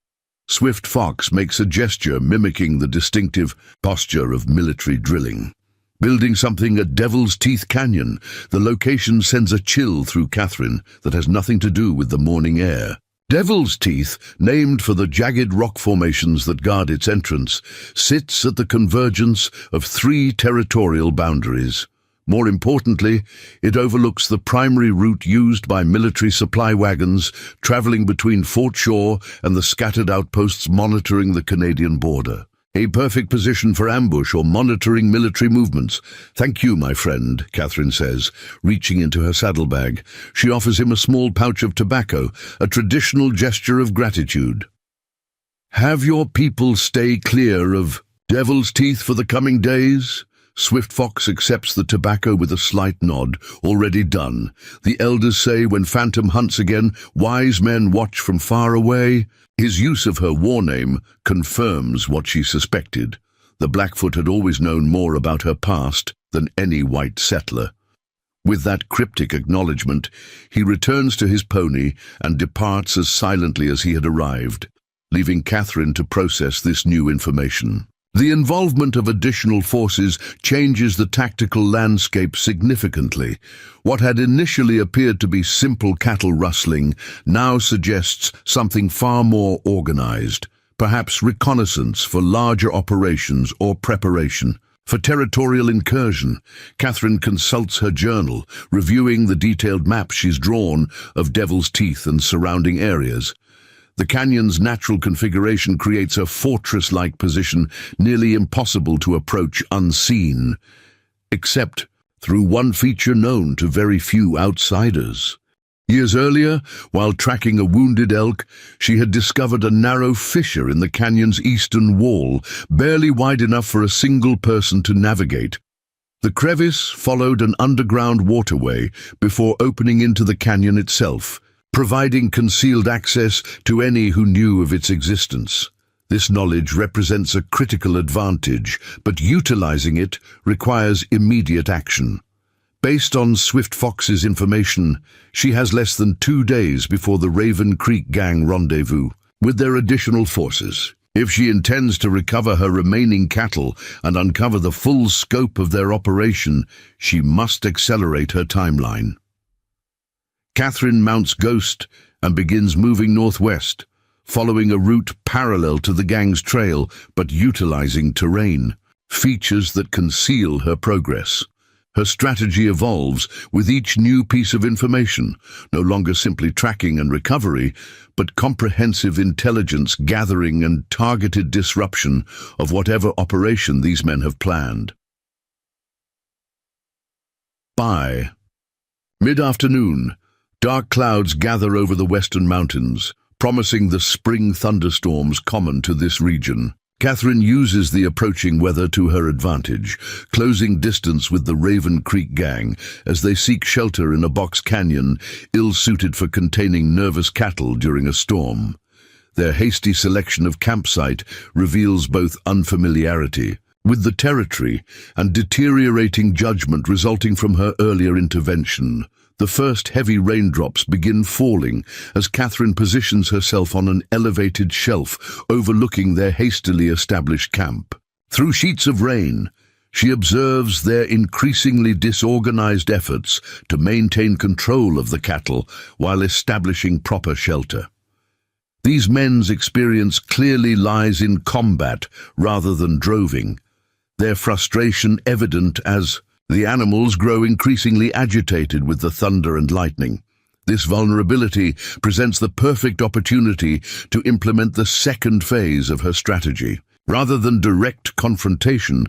Swift Fox makes a gesture mimicking the distinctive posture of military drilling. Building something at Devil's Teeth Canyon, the location sends a chill through Catherine that has nothing to do with the morning air. Devil's Teeth, named for the jagged rock formations that guard its entrance, sits at the convergence of 3 territorial boundaries. More importantly, it overlooks the primary route used by military supply wagons traveling between Fort Shaw and the scattered outposts monitoring the Canadian border. A perfect position for ambush or monitoring military movements. Thank you, my friend, Catherine says, reaching into her saddlebag. She offers him a small pouch of tobacco, a traditional gesture of gratitude. Have your people stay clear of Devil's Teeth for the coming days? Swift Fox accepts the tobacco with a slight nod. Already done. The elders say when Phantom hunts again, wise men watch from far away. His use of her war name confirms what she suspected. The Blackfoot had always known more about her past than any white settler. With that cryptic acknowledgement, he returns to his pony and departs as silently as he had arrived, leaving Catherine to process this new information. The involvement of additional forces changes the tactical landscape significantly. What had initially appeared to be simple cattle rustling now suggests something far more organized, perhaps reconnaissance for larger operations or preparation. For territorial incursion, Catherine consults her journal, reviewing the detailed map she's drawn of Devil's Teeth and surrounding areas. The canyon's natural configuration creates a fortress-like position nearly impossible to approach unseen, except through one feature known to very few outsiders. Years earlier, while tracking a wounded elk, she had discovered a narrow fissure in the canyon's eastern wall, barely wide enough for a single person to navigate. The crevice followed an underground waterway before opening into the canyon itself, providing concealed access to any who knew of its existence. This knowledge represents a critical advantage, but utilizing it requires immediate action. Based on Swift Fox's information, she has less than 2 days before the Raven Creek Gang rendezvous with their additional forces. If she intends to recover her remaining cattle and uncover the full scope of their operation, she must accelerate her timeline. Catherine mounts Ghost and begins moving northwest, following a route parallel to the gang's trail but utilizing terrain, features that conceal her progress. Her strategy evolves with each new piece of information, no longer simply tracking and recovery, but comprehensive intelligence gathering and targeted disruption of whatever operation these men have planned. By mid-afternoon, dark clouds gather over the western mountains, promising the spring thunderstorms common to this region. Catherine uses the approaching weather to her advantage, closing distance with the Raven Creek gang as they seek shelter in a box canyon ill-suited for containing nervous cattle during a storm. Their hasty selection of campsite reveals both unfamiliarity with the territory and deteriorating judgment resulting from her earlier intervention. The first heavy raindrops begin falling as Catherine positions herself on an elevated shelf overlooking their hastily established camp. Through sheets of rain, she observes their increasingly disorganized efforts to maintain control of the cattle while establishing proper shelter. These men's experience clearly lies in combat rather than droving, their frustration evident as the animals grow increasingly agitated with the thunder and lightning. This vulnerability presents the perfect opportunity to implement the second phase of her strategy. Rather than direct confrontation,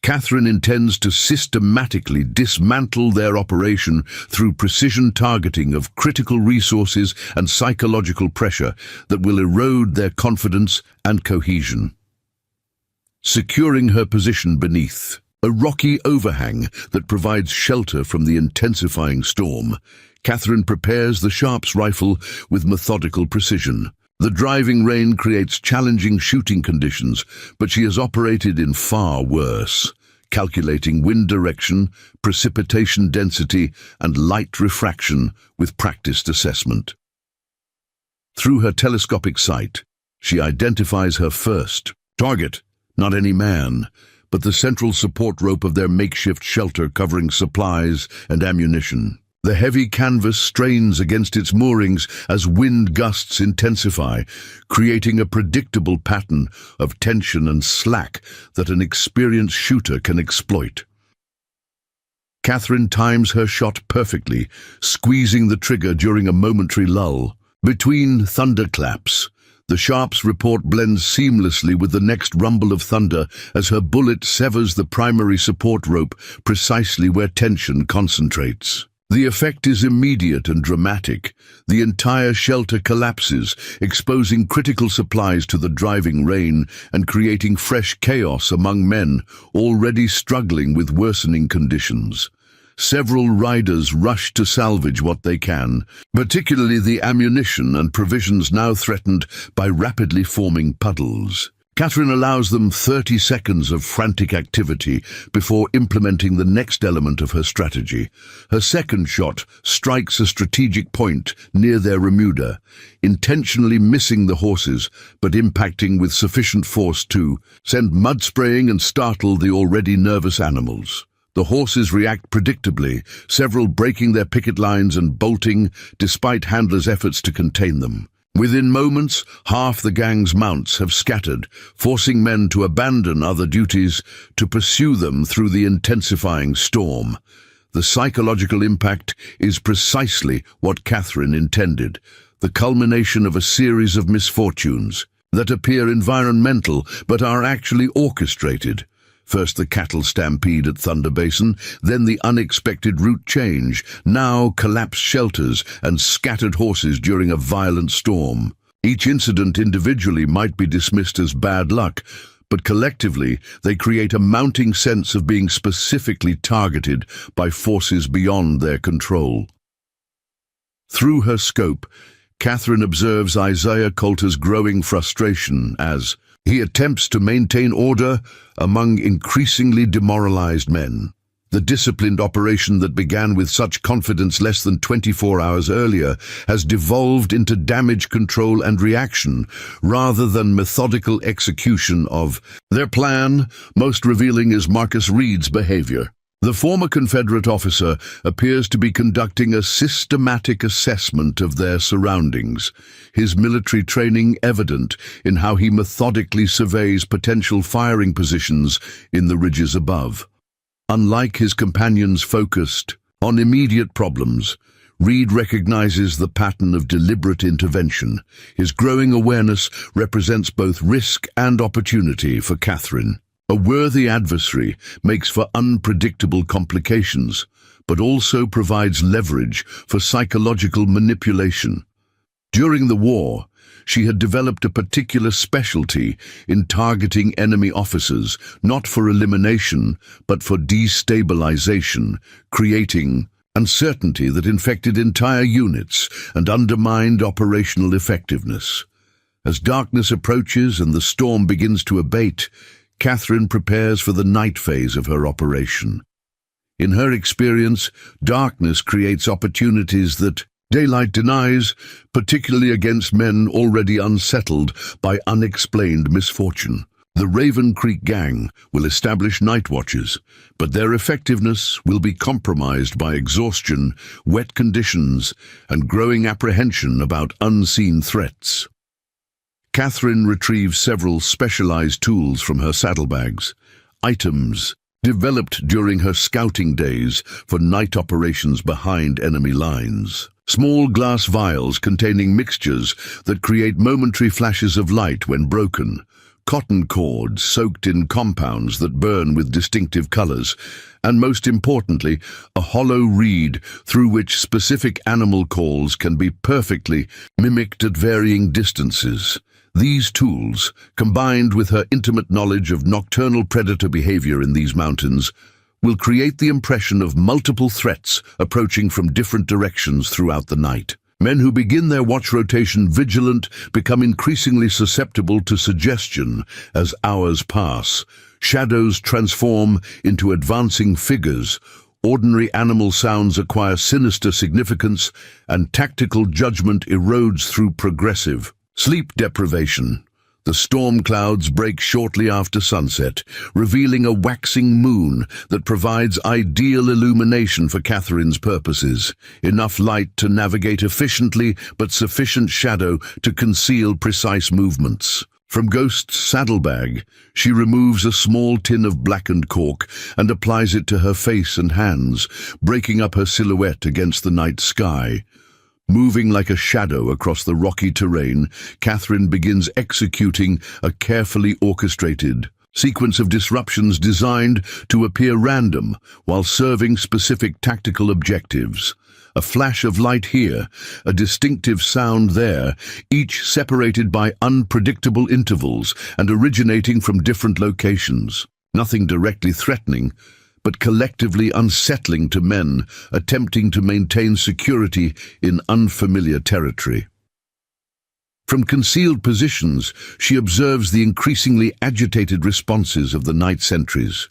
Catherine intends to systematically dismantle their operation through precision targeting of critical resources and psychological pressure that will erode their confidence and cohesion. Securing her position beneath a rocky overhang that provides shelter from the intensifying storm, Catherine prepares the Sharps rifle with methodical precision. The driving rain creates challenging shooting conditions, but she has operated in far worse, calculating wind direction, precipitation density, and light refraction with practiced assessment. Through her telescopic sight, she identifies her first target, not any man, but the central support rope of their makeshift shelter covering supplies and ammunition. The heavy canvas strains against its moorings as wind gusts intensify, creating a predictable pattern of tension and slack that an experienced shooter can exploit. Catherine times her shot perfectly, squeezing the trigger during a momentary lull. Between thunderclaps, the Sharps report blends seamlessly with the next rumble of thunder as her bullet severs the primary support rope precisely where tension concentrates. The effect is immediate and dramatic. The entire shelter collapses, exposing critical supplies to the driving rain and creating fresh chaos among men already struggling with worsening conditions. Several riders rush to salvage what they can, particularly the ammunition and provisions now threatened by rapidly forming puddles. Catherine allows them 30 seconds of frantic activity before implementing the next element of her strategy. Her second shot strikes a strategic point near their remuda, intentionally missing the horses but impacting with sufficient force to send mud spraying and startle the already nervous animals. The horses react predictably, several breaking their picket lines and bolting despite handlers' efforts to contain them. Within moments, half the gang's mounts have scattered, forcing men to abandon other duties to pursue them through the intensifying storm. The psychological impact is precisely what Catherine intended, the culmination of a series of misfortunes that appear environmental but are actually orchestrated. First the cattle stampede at Thunder Basin, then the unexpected route change, now collapsed shelters and scattered horses during a violent storm. Each incident individually might be dismissed as bad luck, but collectively they create a mounting sense of being specifically targeted by forces beyond their control. Through her scope, Catherine observes Isaiah Coulter's growing frustration as he attempts to maintain order among increasingly demoralized men. The disciplined operation that began with such confidence less than 24 hours earlier has devolved into damage control and reaction rather than methodical execution of their plan. Most revealing is Marcus Reed's behavior. The former Confederate officer appears to be conducting a systematic assessment of their surroundings, his military training evident in how he methodically surveys potential firing positions in the ridges above. Unlike his companions focused on immediate problems, Reed recognizes the pattern of deliberate intervention. His growing awareness represents both risk and opportunity for Catherine. A worthy adversary makes for unpredictable complications, but also provides leverage for psychological manipulation. During the war, she had developed a particular specialty in targeting enemy officers, not for elimination, but for destabilization, creating uncertainty that infected entire units and undermined operational effectiveness. As darkness approaches and the storm begins to abate, Catherine prepares for the night phase of her operation. In her experience, darkness creates opportunities that daylight denies, particularly against men already unsettled by unexplained misfortune. The Raven Creek Gang will establish night watches, but their effectiveness will be compromised by exhaustion, wet conditions, and growing apprehension about unseen threats. Catherine retrieves several specialized tools from her saddlebags, items developed during her scouting days for night operations behind enemy lines. Small glass vials containing mixtures that create momentary flashes of light when broken, cotton cords soaked in compounds that burn with distinctive colors, and most importantly, a hollow reed through which specific animal calls can be perfectly mimicked at varying distances. These tools, combined with her intimate knowledge of nocturnal predator behavior in these mountains, will create the impression of multiple threats approaching from different directions throughout the night. Men who begin their watch rotation vigilant become increasingly susceptible to suggestion as hours pass. Shadows transform into advancing figures, ordinary animal sounds acquire sinister significance, and tactical judgment erodes through progressive sleep deprivation. The storm clouds break shortly after sunset, revealing a waxing moon that provides ideal illumination for Catherine's purposes, enough light to navigate efficiently but sufficient shadow to conceal precise movements. From Ghost's saddlebag, she removes a small tin of blackened cork and applies it to her face and hands, breaking up her silhouette against the night sky. Moving like a shadow across the rocky terrain, Catherine begins executing a carefully orchestrated sequence of disruptions designed to appear random while serving specific tactical objectives. A flash of light here, a distinctive sound there, each separated by unpredictable intervals and originating from different locations. Nothing directly threatening, but collectively unsettling to men attempting to maintain security in unfamiliar territory. From concealed positions, she observes the increasingly agitated responses of the night sentries.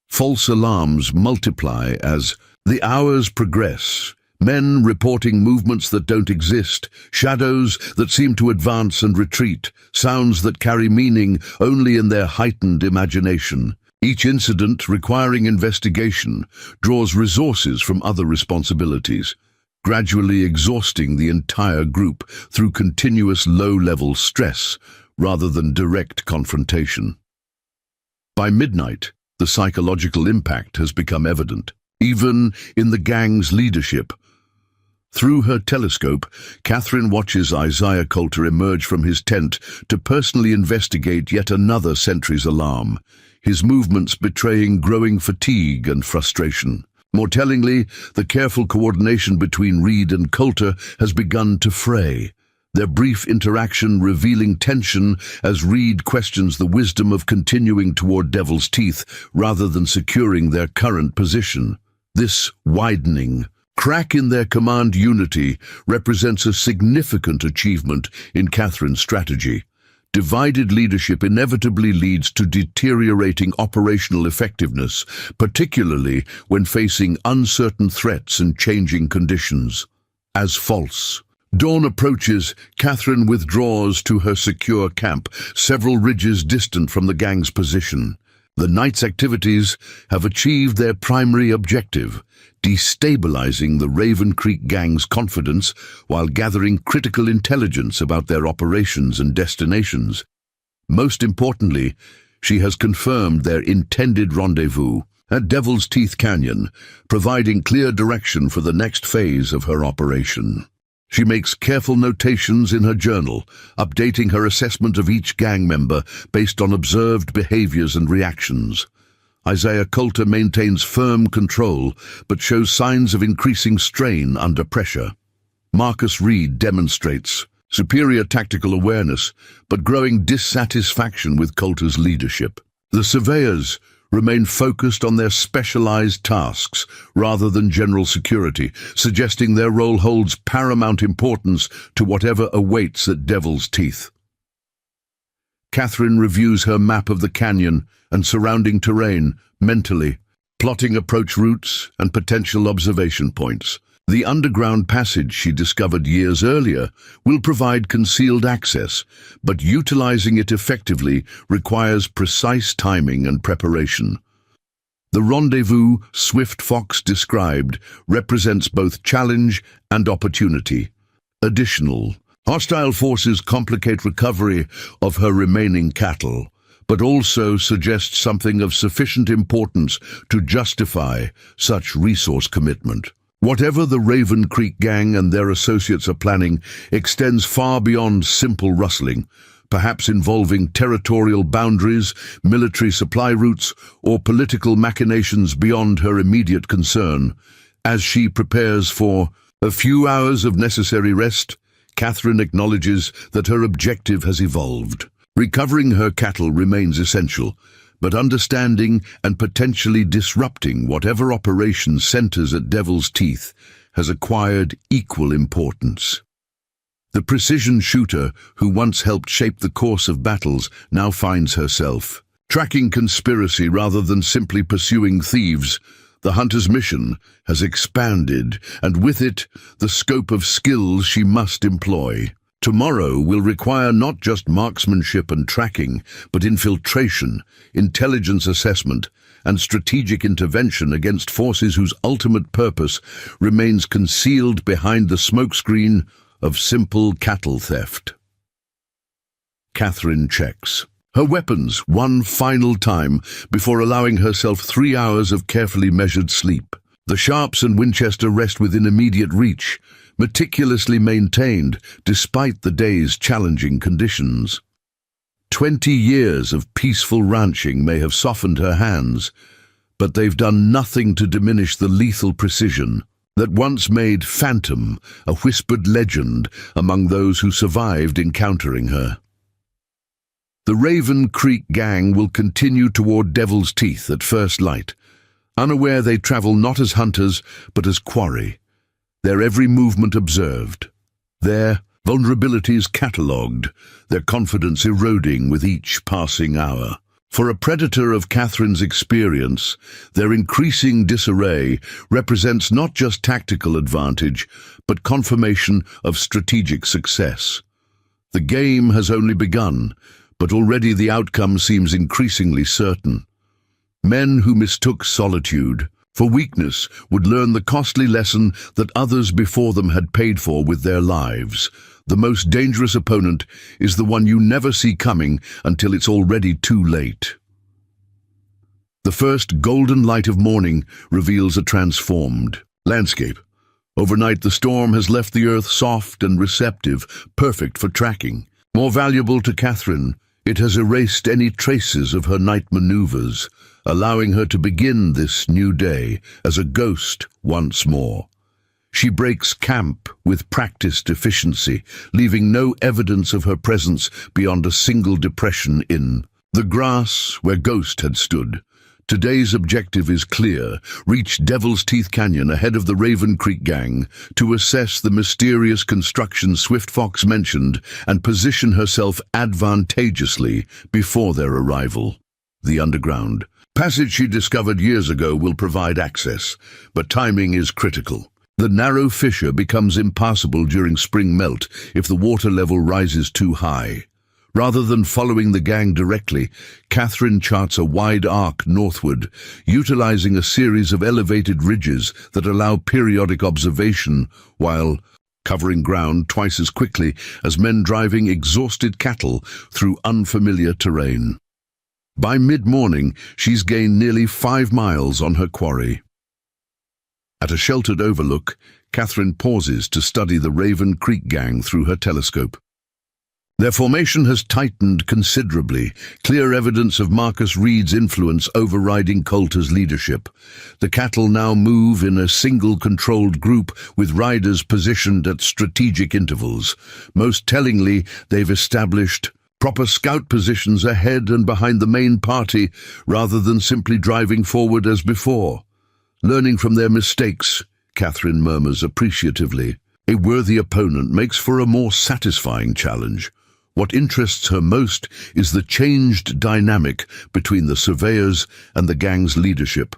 False alarms multiply as the hours progress, men reporting movements that don't exist, shadows that seem to advance and retreat, sounds that carry meaning only in their heightened imagination. Each incident requiring investigation draws resources from other responsibilities, gradually exhausting the entire group through continuous low-level stress rather than direct confrontation. By midnight, the psychological impact has become evident, even in the gang's leadership. Through her telescope, Catherine watches Isaiah Coulter emerge from his tent to personally investigate yet another sentry's alarm, his movements betraying growing fatigue and frustration. More tellingly, the careful coordination between Reed and Coulter has begun to fray, their brief interaction revealing tension as Reed questions the wisdom of continuing toward Devil's Teeth rather than securing their current position. This widening crack in their command unity represents a significant achievement in Catherine's strategy. Divided leadership inevitably leads to deteriorating operational effectiveness, particularly when facing uncertain threats and changing conditions. As false dawn approaches, Catherine withdraws to her secure camp, several ridges distant from the gang's position. The night's activities have achieved their primary objective, destabilizing the Raven Creek Gang's confidence while gathering critical intelligence about their operations and destinations. Most importantly, she has confirmed their intended rendezvous at Devil's Teeth Canyon, providing clear direction for the next phase of her operation. She makes careful notations in her journal, updating her assessment of each gang member based on observed behaviors and reactions. Isaiah Coulter maintains firm control, but shows signs of increasing strain under pressure. Marcus Reed demonstrates superior tactical awareness, but growing dissatisfaction with Coulter's leadership. The surveyors remain focused on their specialized tasks rather than general security, suggesting their role holds paramount importance to whatever awaits at Devil's Teeth. Catherine reviews her map of the canyon and surrounding terrain mentally, plotting approach routes and potential observation points. The underground passage she discovered years earlier will provide concealed access, but utilizing it effectively requires precise timing and preparation. The rendezvous Swift Fox described represents both challenge and opportunity. Additional, hostile forces complicate recovery of her remaining cattle, but also suggest something of sufficient importance to justify such resource commitment. Whatever the Raven Creek Gang and their associates are planning extends far beyond simple rustling, perhaps involving territorial boundaries, military supply routes, or political machinations beyond her immediate concern. As she prepares for a few hours of necessary rest, Catherine acknowledges that her objective has evolved. Recovering her cattle remains essential, but understanding and potentially disrupting whatever operation centers at Devil's Teeth has acquired equal importance. The precision shooter who once helped shape the course of battles now finds herself tracking conspiracy rather than simply pursuing thieves. The hunter's mission has expanded, and with it, the scope of skills she must employ. Tomorrow will require not just marksmanship and tracking, but infiltration, intelligence assessment, and strategic intervention against forces whose ultimate purpose remains concealed behind the smokescreen of simple cattle theft. Catherine checks her weapons one final time before allowing herself 3 hours of carefully measured sleep. The Sharps and Winchester rest within immediate reach, meticulously maintained despite the day's challenging conditions. 20 years of peaceful ranching may have softened her hands, but they've done nothing to diminish the lethal precision that once made Phantom a whispered legend among those who survived encountering her. The Raven Creek Gang will continue toward Devil's Teeth at first light, unaware they travel not as hunters but as quarry, their every movement observed, their vulnerabilities catalogued, their confidence eroding with each passing hour. For a predator of Catherine's experience, their increasing disarray represents not just tactical advantage, but confirmation of strategic success. The game has only begun, but already the outcome seems increasingly certain. Men who mistook solitude for weakness would learn the costly lesson that others before them had paid for with their lives. The most dangerous opponent is the one you never see coming until it's already too late. The first golden light of morning reveals a transformed landscape. Overnight, the storm has left the earth soft and receptive, perfect for tracking. More valuable to Catherine, it has erased any traces of her night maneuvers, allowing her to begin this new day as a ghost once more. She breaks camp with practiced efficiency, leaving no evidence of her presence beyond a single depression in the grass where Ghost had stood. Today's objective is clear: reach Devil's Teeth Canyon ahead of the Raven Creek Gang to assess the mysterious construction Swift Fox mentioned and position herself advantageously before their arrival. The underground passage she discovered years ago will provide access, but timing is critical. The narrow fissure becomes impassable during spring melt if the water level rises too high. Rather than following the gang directly, Catherine charts a wide arc northward, utilizing a series of elevated ridges that allow periodic observation while covering ground twice as quickly as men driving exhausted cattle through unfamiliar terrain. By mid-morning, she's gained nearly 5 miles on her quarry. At a sheltered overlook, Catherine pauses to study the Raven Creek Gang through her telescope. Their formation has tightened considerably, clear evidence of Marcus Reed's influence overriding Coulter's leadership. The cattle now move in a single controlled group with riders positioned at strategic intervals. Most tellingly, they've established proper scout positions ahead and behind the main party rather than simply driving forward as before. Learning from their mistakes, Catherine murmurs appreciatively. A worthy opponent makes for a more satisfying challenge. What interests her most is the changed dynamic between the surveyors and the gang's leadership.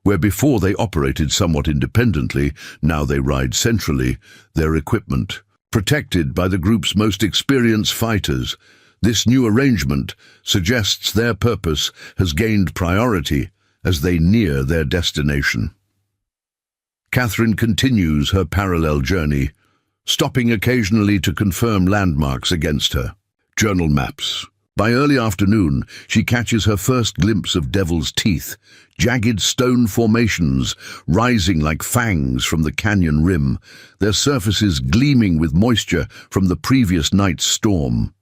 Where before they operated somewhat independently, now they ride centrally, their equipment protected by the group's most experienced fighters. This new arrangement suggests their purpose has gained priority as they near their destination. Catherine continues her parallel journey, stopping occasionally to confirm landmarks against her. Journal maps. By early afternoon, she catches her first glimpse of Devil's Teeth, jagged stone formations rising like fangs from the canyon rim, their surfaces gleaming with moisture from the previous night's storm.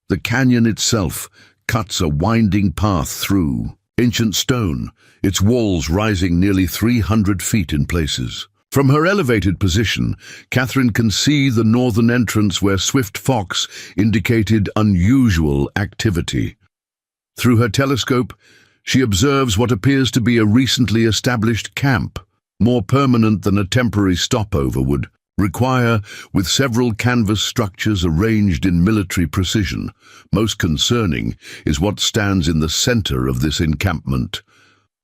The canyon itself cuts a winding path through ancient stone, its walls rising nearly 300 feet in places. From her elevated position, Catherine can see the northern entrance where Swift Fox indicated unusual activity. Through her telescope, she observes what appears to be a recently established camp, more permanent than a temporary stopover would require, with several canvas structures arranged in military precision. Most concerning is what stands in the center of this encampment.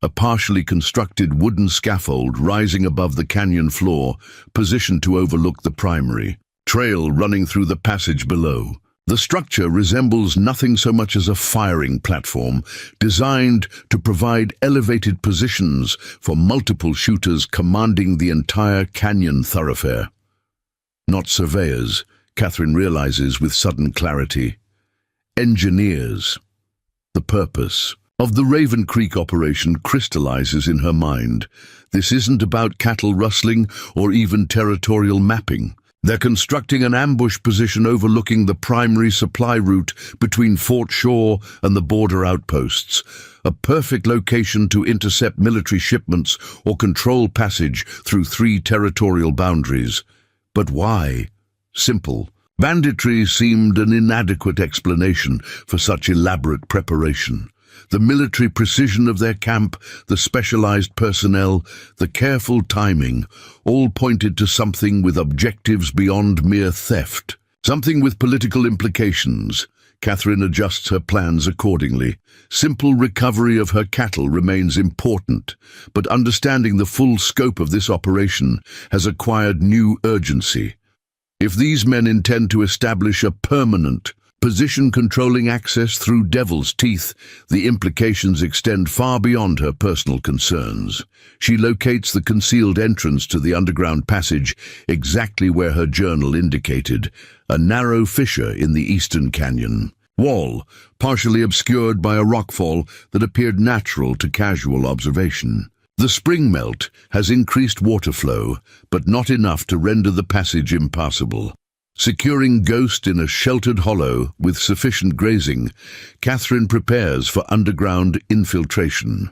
A partially constructed wooden scaffold rising above the canyon floor, positioned to overlook the primary trail running through the passage below. The structure resembles nothing so much as a firing platform, designed to provide elevated positions for multiple shooters commanding the entire canyon thoroughfare. Not surveyors, Catherine realizes with sudden clarity. Engineers. The purpose of the Raven Creek operation crystallizes in her mind. This isn't about cattle rustling or even territorial mapping. They're constructing an ambush position overlooking the primary supply route between Fort Shaw and the border outposts, a perfect location to intercept military shipments or control passage through 3 territorial boundaries. But why? Simple. Banditry seemed an inadequate explanation for such elaborate preparation. The military precision of their camp, the specialized personnel, the careful timing, all pointed to something with objectives beyond mere theft. Something with political implications. Catherine adjusts her plans accordingly. Simple recovery of her cattle remains important, but understanding the full scope of this operation has acquired new urgency. If these men intend to establish a permanent, position-controlling access through Devil's Teeth, the implications extend far beyond her personal concerns. She locates the concealed entrance to the underground passage exactly where her journal indicated, a narrow fissure in the eastern canyon wall, partially obscured by a rockfall that appeared natural to casual observation. The spring melt has increased water flow, but not enough to render the passage impassable. Securing Ghost in a sheltered hollow with sufficient grazing, Catherine prepares for underground infiltration.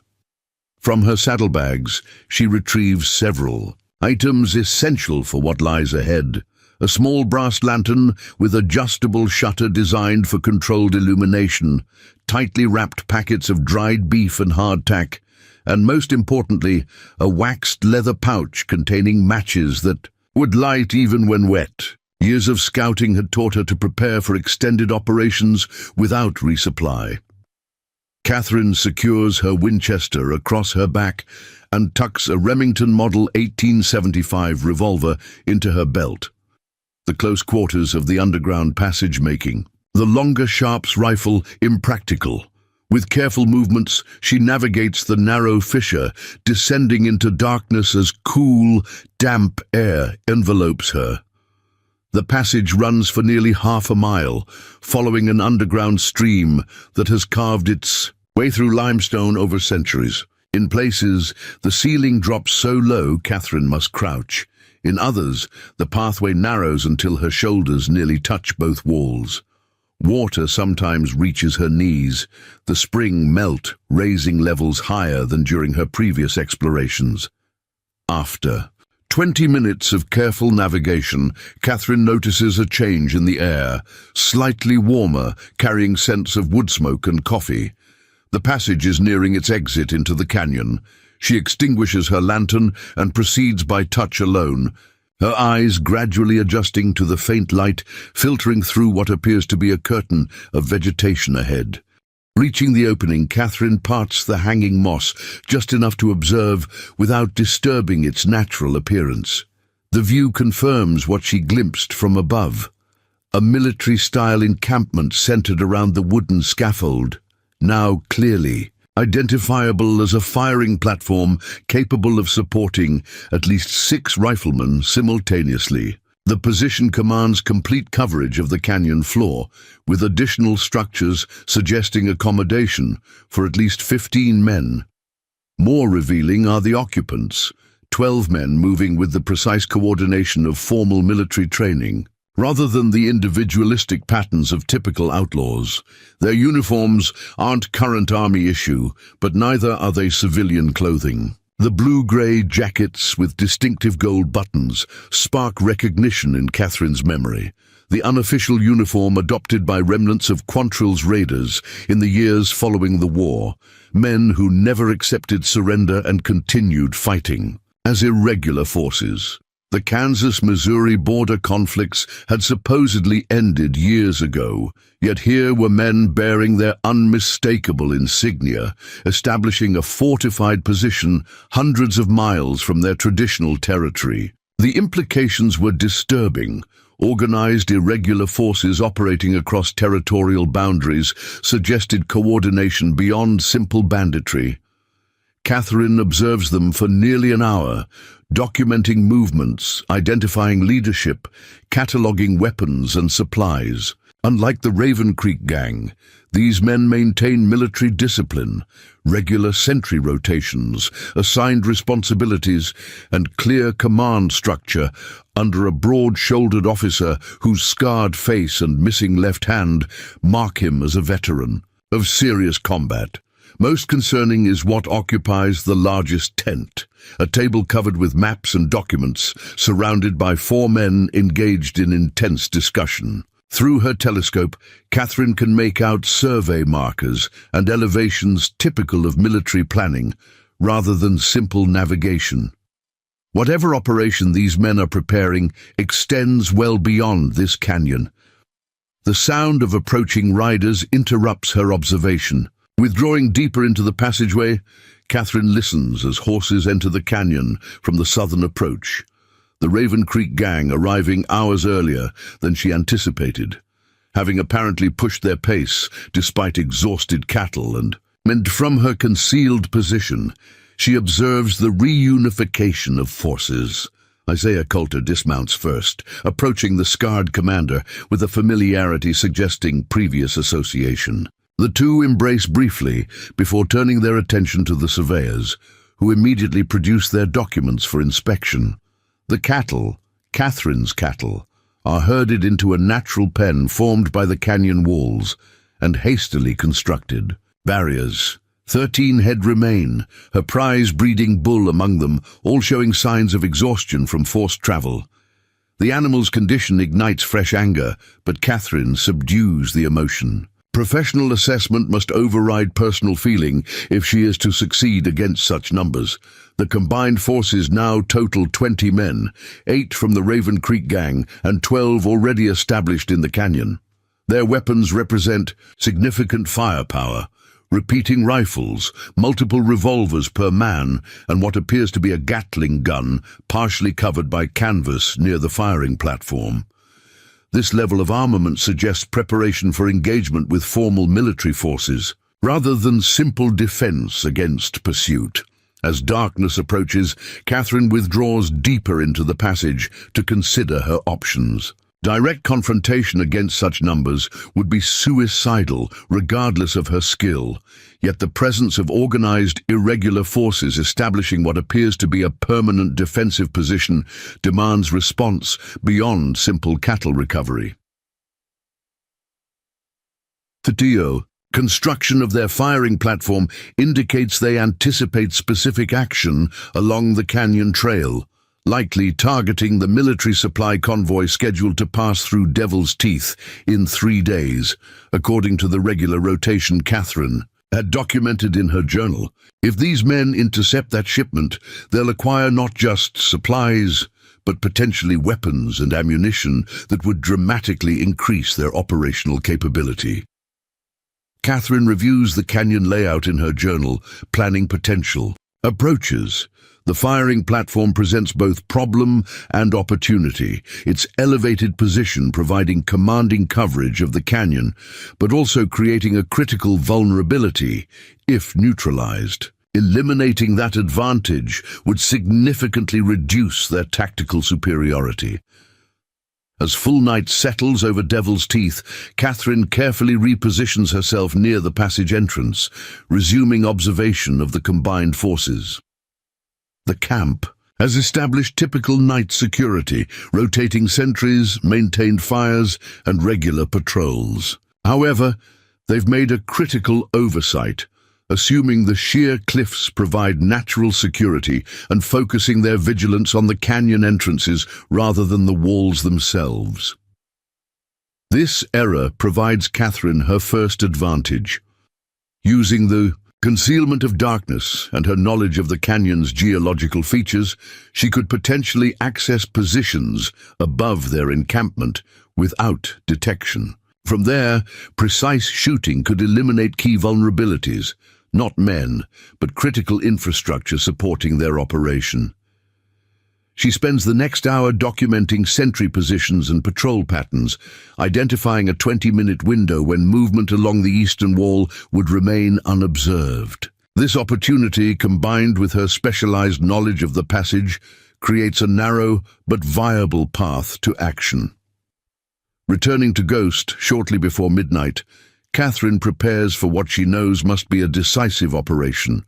From her saddlebags, she retrieves several items essential for what lies ahead. A small brass lantern with adjustable shutter designed for controlled illumination, tightly wrapped packets of dried beef and hardtack, and most importantly, a waxed leather pouch containing matches that would light even when wet. Years of scouting had taught her to prepare for extended operations without resupply. Catherine secures her Winchester across her back and tucks a Remington Model 1875 revolver into her belt. The close quarters of the underground passage making the longer Sharp's rifle impractical. With careful movements, she navigates the narrow fissure, descending into darkness as cool, damp air envelopes her. The passage runs for nearly half a mile, following an underground stream that has carved its way through limestone over centuries. In places, the ceiling drops so low Catherine must crouch, In others, the pathway narrows until her shoulders nearly touch both walls. Water sometimes reaches her knees. The spring melt, raising levels higher than during her previous explorations. After 20 minutes of careful navigation, Catherine notices a change in the air, slightly warmer, carrying scents of wood smoke and coffee. The passage is nearing its exit into the canyon. She extinguishes her lantern and proceeds by touch alone, her eyes gradually adjusting to the faint light filtering through what appears to be a curtain of vegetation ahead. Reaching the opening, Catherine parts the hanging moss just enough to observe without disturbing its natural appearance. The view confirms what she glimpsed from above, a military-style encampment centered around the wooden scaffold, now clearly identifiable as a firing platform capable of supporting at least 6 riflemen simultaneously. The position commands complete coverage of the canyon floor, with additional structures suggesting accommodation for at least 15 men. More revealing are the occupants, 12 men moving with the precise coordination of formal military training. Rather than the individualistic patterns of typical outlaws, their uniforms aren't current army issue, but neither are they civilian clothing. The blue-grey jackets with distinctive gold buttons spark recognition in Catherine's memory, the unofficial uniform adopted by remnants of Quantrill's raiders in the years following the war, men who never accepted surrender and continued fighting. As irregular forces, the Kansas-Missouri border conflicts had supposedly ended years ago, yet here were men bearing their unmistakable insignia, establishing a fortified position hundreds of miles from their traditional territory. The implications were disturbing. Organized irregular forces operating across territorial boundaries suggested coordination beyond simple banditry. Catherine observes them for nearly an hour, documenting movements, identifying leadership, cataloging weapons and supplies. Unlike the Raven Creek gang, these men maintain military discipline, regular sentry rotations, assigned responsibilities, and clear command structure under a broad-shouldered officer whose scarred face and missing left hand mark him as a veteran of serious combat. Most concerning is what occupies the largest tent, a table covered with maps and documents, surrounded by 4 men engaged in intense discussion. Through her telescope, Catherine can make out survey markers and elevations typical of military planning, rather than simple navigation. Whatever operation these men are preparing extends well beyond this canyon. The sound of approaching riders interrupts her observation. Withdrawing deeper into the passageway, Catherine listens as horses enter the canyon from the southern approach, the Raven Creek gang arriving hours earlier than she anticipated, having apparently pushed their pace despite exhausted cattle and from her concealed position, she observes the reunification of forces. Isaiah Coulter dismounts first, approaching the scarred commander with a familiarity suggesting previous association. The two embrace briefly before turning their attention to the surveyors, who immediately produce their documents for inspection. The cattle, Catherine's cattle, are herded into a natural pen formed by the canyon walls and hastily constructed. Barriers. 13 head remain, her prize-breeding bull among them, all showing signs of exhaustion from forced travel. The animal's condition ignites fresh anger, but Catherine subdues the emotion. Professional assessment must override personal feeling if she is to succeed against such numbers. The combined forces now total 20 men, 8 from the Raven Creek gang and 12 already established in the canyon. Their weapons represent significant firepower, repeating rifles, multiple revolvers per man, and what appears to be a Gatling gun partially covered by canvas near the firing platform. This level of armament suggests preparation for engagement with formal military forces, rather than simple defense against pursuit. As darkness approaches, Catherine withdraws deeper into the passage to consider her options. Direct confrontation against such numbers would be suicidal, regardless of her skill. Yet the presence of organized, irregular forces establishing what appears to be a permanent defensive position demands response beyond simple cattle recovery. Fatio, construction of their firing platform indicates they anticipate specific action along the canyon trail, likely targeting the military supply convoy scheduled to pass through Devil's Teeth in 3 days, according to the regular rotation Catherine had documented in her journal. If these men intercept that shipment, they'll acquire not just supplies, but potentially weapons and ammunition that would dramatically increase their operational capability. Catherine reviews the canyon layout in her journal, planning potential approaches. The firing platform presents both problem and opportunity, its elevated position providing commanding coverage of the canyon, but also creating a critical vulnerability, if neutralized. Eliminating that advantage would significantly reduce their tactical superiority. As full night settles over Devil's Teeth, Catherine carefully repositions herself near the passage entrance, resuming observation of the combined forces. The camp has established typical night security, rotating sentries, maintained fires, and regular patrols. However, they've made a critical oversight, assuming the sheer cliffs provide natural security and focusing their vigilance on the canyon entrances rather than the walls themselves. This error provides Catherine her first advantage. Using the concealment of darkness and her knowledge of the canyon's geological features, she could potentially access positions above their encampment without detection. From there, precise shooting could eliminate key vulnerabilities, not men, but critical infrastructure supporting their operation. She spends the next hour documenting sentry positions and patrol patterns, identifying a 20-minute window when movement along the eastern wall would remain unobserved. This opportunity, combined with her specialized knowledge of the passage, creates a narrow but viable path to action. Returning to Ghost shortly before midnight, Catherine prepares for what she knows must be a decisive operation.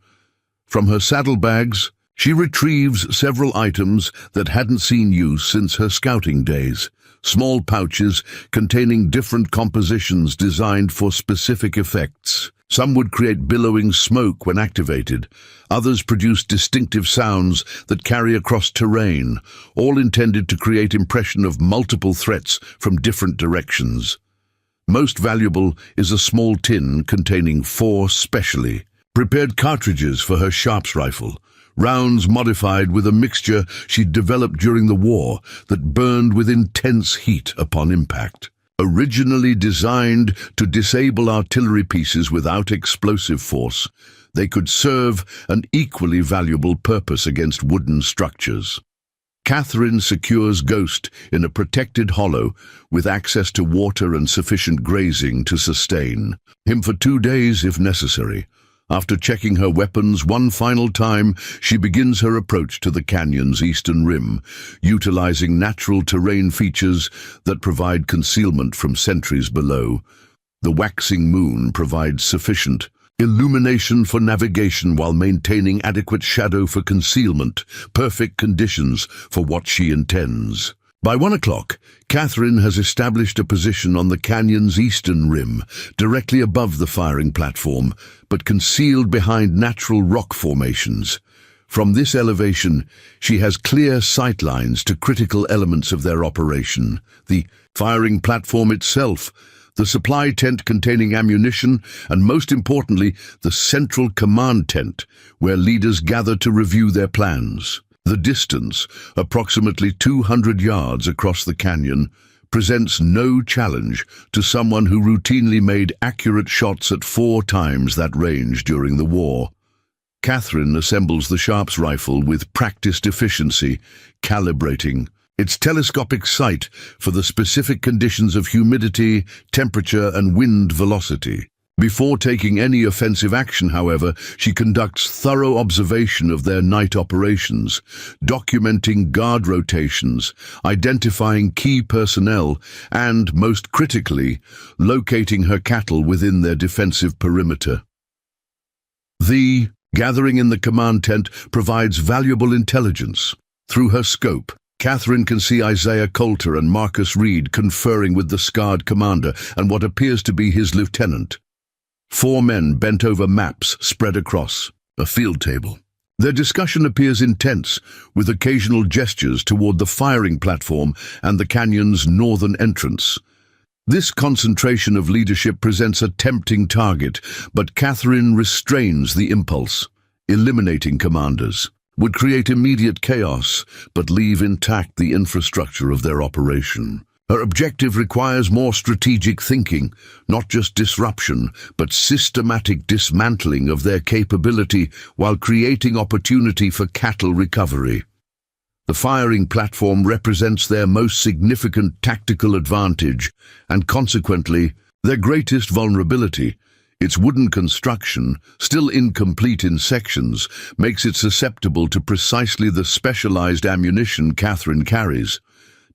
From her saddlebags, she retrieves several items that hadn't seen use since her scouting days. Small pouches containing different compositions designed for specific effects. Some would create billowing smoke when activated. Others produce distinctive sounds that carry across terrain, all intended to create impression of multiple threats from different directions. Most valuable is a small tin containing 4 specially prepared cartridges for her Sharps rifle, rounds modified with a mixture she'd developed during the war that burned with intense heat upon impact. Originally designed to disable artillery pieces without explosive force, they could serve an equally valuable purpose against wooden structures. Catherine secures Ghost in a protected hollow with access to water and sufficient grazing to sustain him for 2 days if necessary. After checking her weapons one final time, she begins her approach to the canyon's eastern rim, utilizing natural terrain features that provide concealment from sentries below. The waxing moon provides sufficient illumination for navigation while maintaining adequate shadow for concealment, perfect conditions for what she intends. By 1 o'clock, Catherine has established a position on the canyon's eastern rim, directly above the firing platform, but concealed behind natural rock formations. From this elevation, she has clear sightlines to critical elements of their operation: the firing platform itself, the supply tent containing ammunition, and most importantly, the central command tent, where leaders gather to review their plans. The distance, approximately 200 yards across the canyon, presents no challenge to someone who routinely made accurate shots at 4 times that range during the war. Catherine assembles the Sharps rifle with practiced efficiency, calibrating its telescopic sight for the specific conditions of humidity, temperature, and wind velocity. Before taking any offensive action, however, she conducts thorough observation of their night operations, documenting guard rotations, identifying key personnel, and, most critically, locating her cattle within their defensive perimeter. The gathering in the command tent provides valuable intelligence. Through her scope, Catherine can see Isaiah Coulter and Marcus Reed conferring with the scarred commander and what appears to be his lieutenant. 4 men bent over maps spread across a field table. Their discussion appears intense, with occasional gestures toward the firing platform and the canyon's northern entrance. This concentration of leadership presents a tempting target, but Catherine restrains the impulse. Eliminating commanders would create immediate chaos, but leave intact the infrastructure of their operation. Her objective requires more strategic thinking, not just disruption, but systematic dismantling of their capability while creating opportunity for cattle recovery. The firing platform represents their most significant tactical advantage and, consequently, their greatest vulnerability. Its wooden construction, still incomplete in sections, makes it susceptible to precisely the specialized ammunition Catherine carries.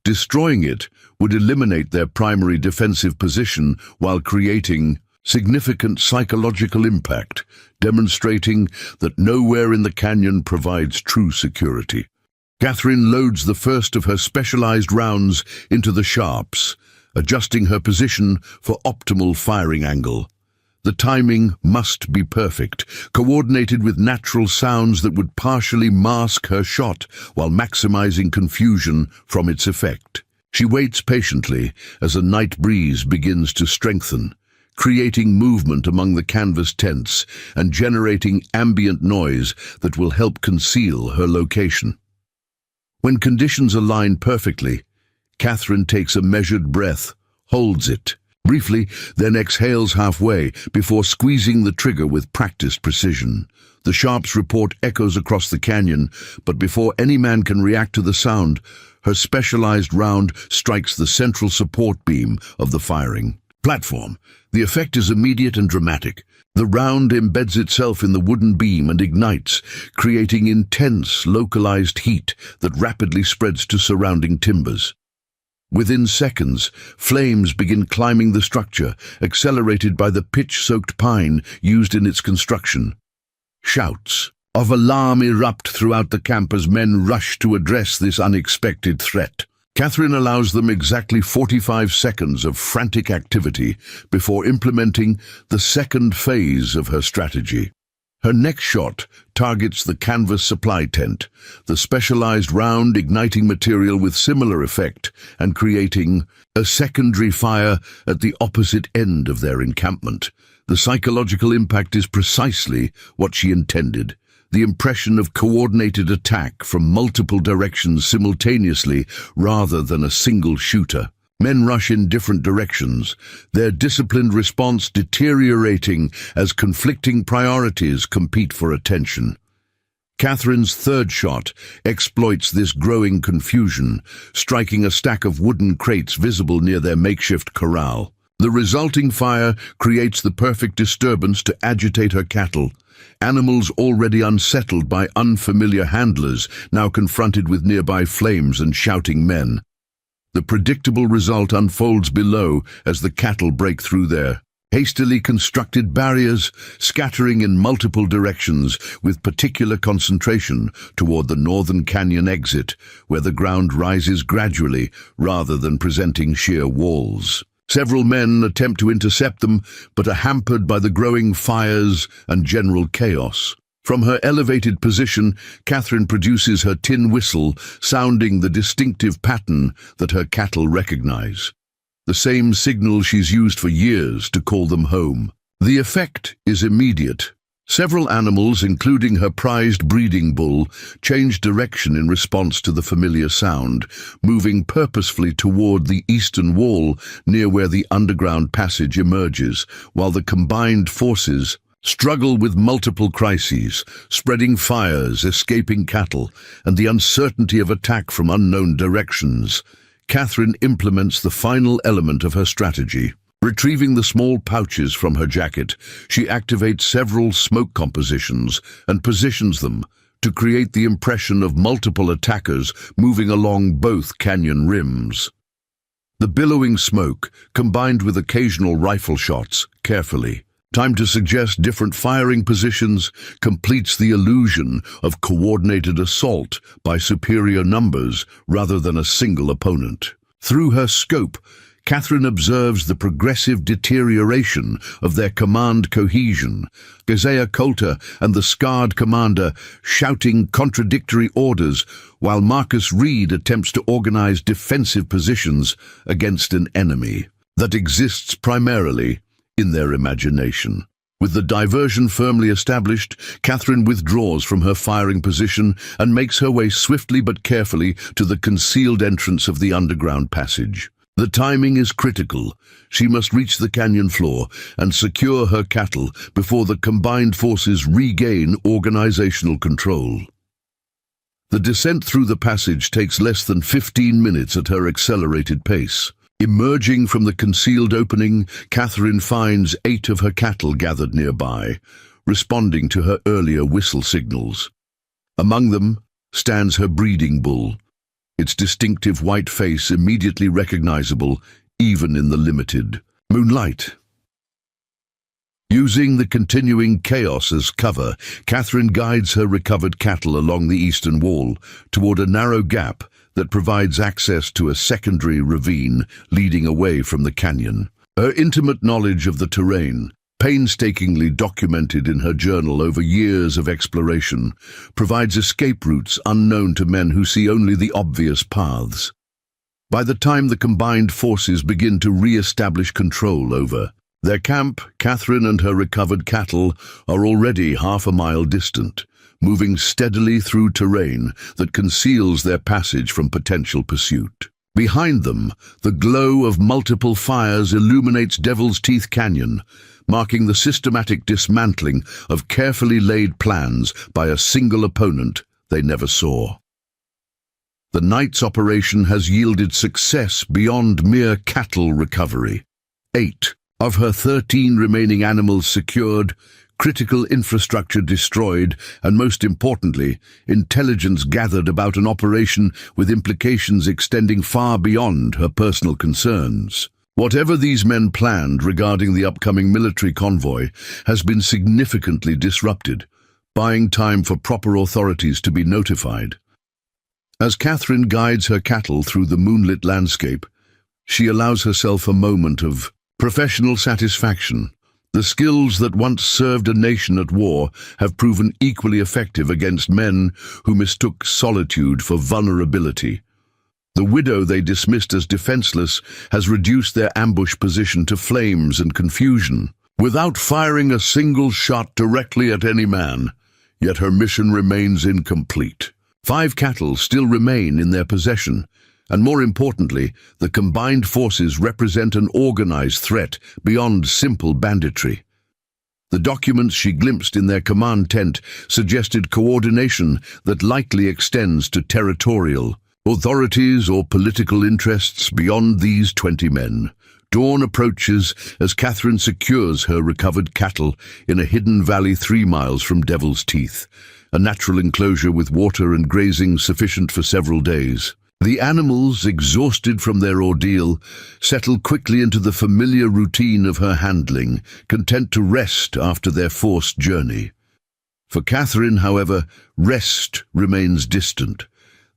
Destroying it would eliminate their primary defensive position while creating significant psychological impact, demonstrating that nowhere in the canyon provides true security. Catherine loads the first of her specialized rounds into the sharps, adjusting her position for optimal firing angle. The timing must be perfect, coordinated with natural sounds that would partially mask her shot while maximizing confusion from its effect. She waits patiently as a night breeze begins to strengthen, creating movement among the canvas tents and generating ambient noise that will help conceal her location. When conditions align perfectly, Catherine takes a measured breath, holds it briefly, then exhales halfway before squeezing the trigger with practiced precision. The sharps report echoes across the canyon, but before any man can react to the sound, her specialized round strikes the central support beam of the firing platform. The effect is immediate and dramatic. The round embeds itself in the wooden beam and ignites, creating intense, localized heat that rapidly spreads to surrounding timbers. Within seconds, flames begin climbing the structure, accelerated by the pitch-soaked pine used in its construction. Shouts of alarm erupt throughout the camp as men rush to address this unexpected threat. Catherine allows them exactly 45 seconds of frantic activity before implementing the second phase of her strategy. Her next shot targets the canvas supply tent, the specialized round igniting material with similar effect and creating a secondary fire at the opposite end of their encampment. The psychological impact is precisely what she intended. The impression of coordinated attack from multiple directions simultaneously rather than a single shooter. Men rush in different directions, their disciplined response deteriorating as conflicting priorities compete for attention. Catherine's third shot exploits this growing confusion, striking a stack of wooden crates visible near their makeshift corral. The resulting fire creates the perfect disturbance to agitate her cattle, animals already unsettled by unfamiliar handlers, now confronted with nearby flames and shouting men. The predictable result unfolds below as the cattle break through their hastily constructed barriers, scattering in multiple directions with particular concentration toward the northern canyon exit, where the ground rises gradually rather than presenting sheer walls. Several men attempt to intercept them, but are hampered by the growing fires and general chaos. From her elevated position, Catherine produces her tin whistle, sounding the distinctive pattern that her cattle recognize. The same signal she's used for years to call them home. The effect is immediate. Several animals, including her prized breeding bull, change direction in response to the familiar sound, moving purposefully toward the eastern wall near where the underground passage emerges, while the combined forces struggle with multiple crises, spreading fires, escaping cattle, and the uncertainty of attack from unknown directions. Catherine implements the final element of her strategy. Retrieving the small pouches from her jacket, she activates several smoke compositions and positions them to create the impression of multiple attackers moving along both canyon rims. The billowing smoke, combined with occasional rifle shots, carefully timed to suggest different firing positions, completes the illusion of coordinated assault by superior numbers rather than a single opponent. Through her scope, Catherine observes the progressive deterioration of their command cohesion, Isaiah Coulter and the scarred commander shouting contradictory orders while Marcus Reed attempts to organize defensive positions against an enemy that exists primarily in their imagination. With the diversion firmly established, Catherine withdraws from her firing position and makes her way swiftly but carefully to the concealed entrance of the underground passage. The timing is critical. She must reach the canyon floor and secure her cattle before the combined forces regain organizational control. The descent through the passage takes less than 15 minutes at her accelerated pace. Emerging from the concealed opening, Catherine finds 8 of her cattle gathered nearby, responding to her earlier whistle signals. Among them stands her breeding bull, its distinctive white face immediately recognizable even in the limited moonlight. Using the continuing chaos as cover, Catherine guides her recovered cattle along the eastern wall toward a narrow gap that provides access to a secondary ravine leading away from the canyon. Her intimate knowledge of the terrain, painstakingly documented in her journal over years of exploration, provides escape routes unknown to men who see only the obvious paths. By the time the combined forces begin to re-establish control over their camp, Catherine and her recovered cattle are already half a mile distant, moving steadily through terrain that conceals their passage from potential pursuit. Behind them, the glow of multiple fires illuminates Devil's Teeth Canyon, marking the systematic dismantling of carefully laid plans by a single opponent they never saw. The night's operation has yielded success beyond mere cattle recovery. 8 of her 13 remaining animals secured, critical infrastructure destroyed, and most importantly, intelligence gathered about an operation with implications extending far beyond her personal concerns. Whatever these men planned regarding the upcoming military convoy has been significantly disrupted, buying time for proper authorities to be notified. As Catherine guides her cattle through the moonlit landscape, she allows herself a moment of professional satisfaction. The skills that once served a nation at war have proven equally effective against men who mistook solitude for vulnerability. The widow they dismissed as defenseless has reduced their ambush position to flames and confusion, without firing a single shot directly at any man. Yet her mission remains incomplete. 5 cattle still remain in their possession, and more importantly, the combined forces represent an organized threat beyond simple banditry. The documents she glimpsed in their command tent suggested coordination that likely extends to territorial authorities or political interests beyond these 20 men. Dawn approaches as Catherine secures her recovered cattle in a hidden valley 3 miles from Devil's Teeth, a natural enclosure with water and grazing sufficient for several days. The animals, exhausted from their ordeal, settle quickly into the familiar routine of her handling, content to rest after their forced journey. For Catherine, however, rest remains distant.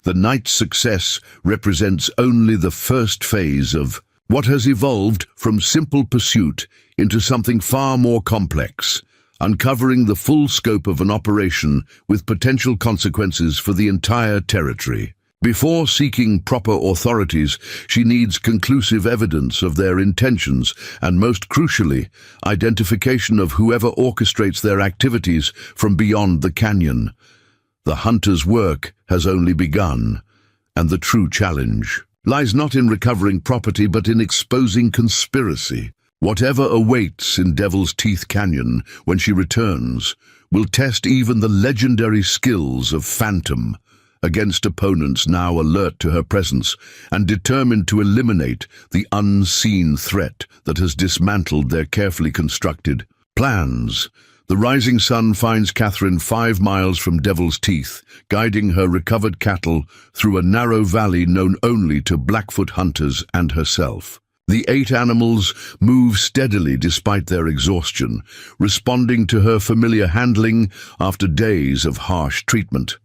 The night's success represents only the first phase of what has evolved from simple pursuit into something far more complex, uncovering the full scope of an operation with potential consequences for the entire territory. Before seeking proper authorities, she needs conclusive evidence of their intentions and, most crucially, identification of whoever orchestrates their activities from beyond the canyon. The hunter's work has only begun, and the true challenge lies not in recovering property but in exposing conspiracy. Whatever awaits in Devil's Teeth Canyon when she returns will test even the legendary skills of Phantom against opponents now alert to her presence and determined to eliminate the unseen threat that has dismantled their carefully constructed plans. The rising sun finds Catherine 5 miles from Devil's Teeth, guiding her recovered cattle through a narrow valley known only to Blackfoot hunters and herself. The 8 animals move steadily despite their exhaustion, responding to her familiar handling after days of harsh treatment.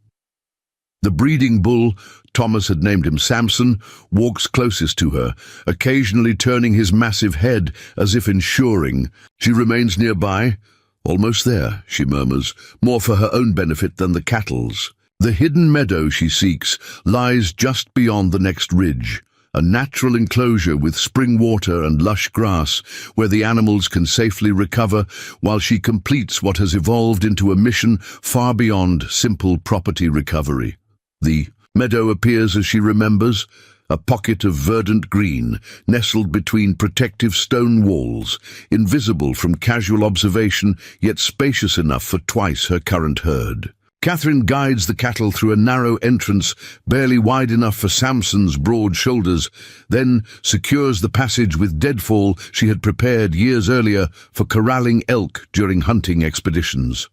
The breeding bull, Thomas had named him Samson, walks closest to her, occasionally turning his massive head as if ensuring she remains nearby. "Almost there," she murmurs, more for her own benefit than the cattle's. The hidden meadow she seeks lies just beyond the next ridge, a natural enclosure with spring water and lush grass where the animals can safely recover while she completes what has evolved into a mission far beyond simple property recovery. The meadow appears as she remembers, a pocket of verdant green, nestled between protective stone walls, invisible from casual observation, yet spacious enough for twice her current herd. Catherine guides the cattle through a narrow entrance, barely wide enough for Samson's broad shoulders, then secures the passage with deadfall she had prepared years earlier for corralling elk during hunting expeditions.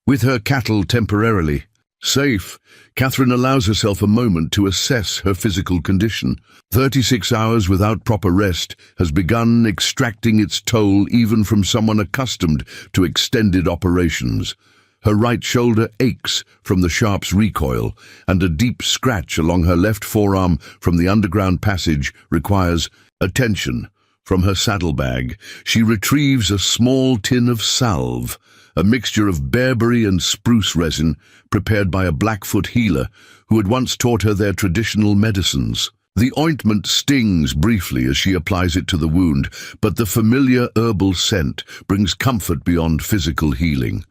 With her cattle temporarily safe, Catherine allows herself a moment to assess her physical condition. 36 hours without proper rest has begun extracting its toll even from someone accustomed to extended operations. Her right shoulder aches from the sharp's recoil, and a deep scratch along her left forearm from the underground passage requires attention. From her saddlebag, she retrieves a small tin of salve, a mixture of bearberry and spruce resin prepared by a Blackfoot healer who had once taught her their traditional medicines. The ointment stings briefly as she applies it to the wound, but the familiar herbal scent brings comfort beyond physical healing.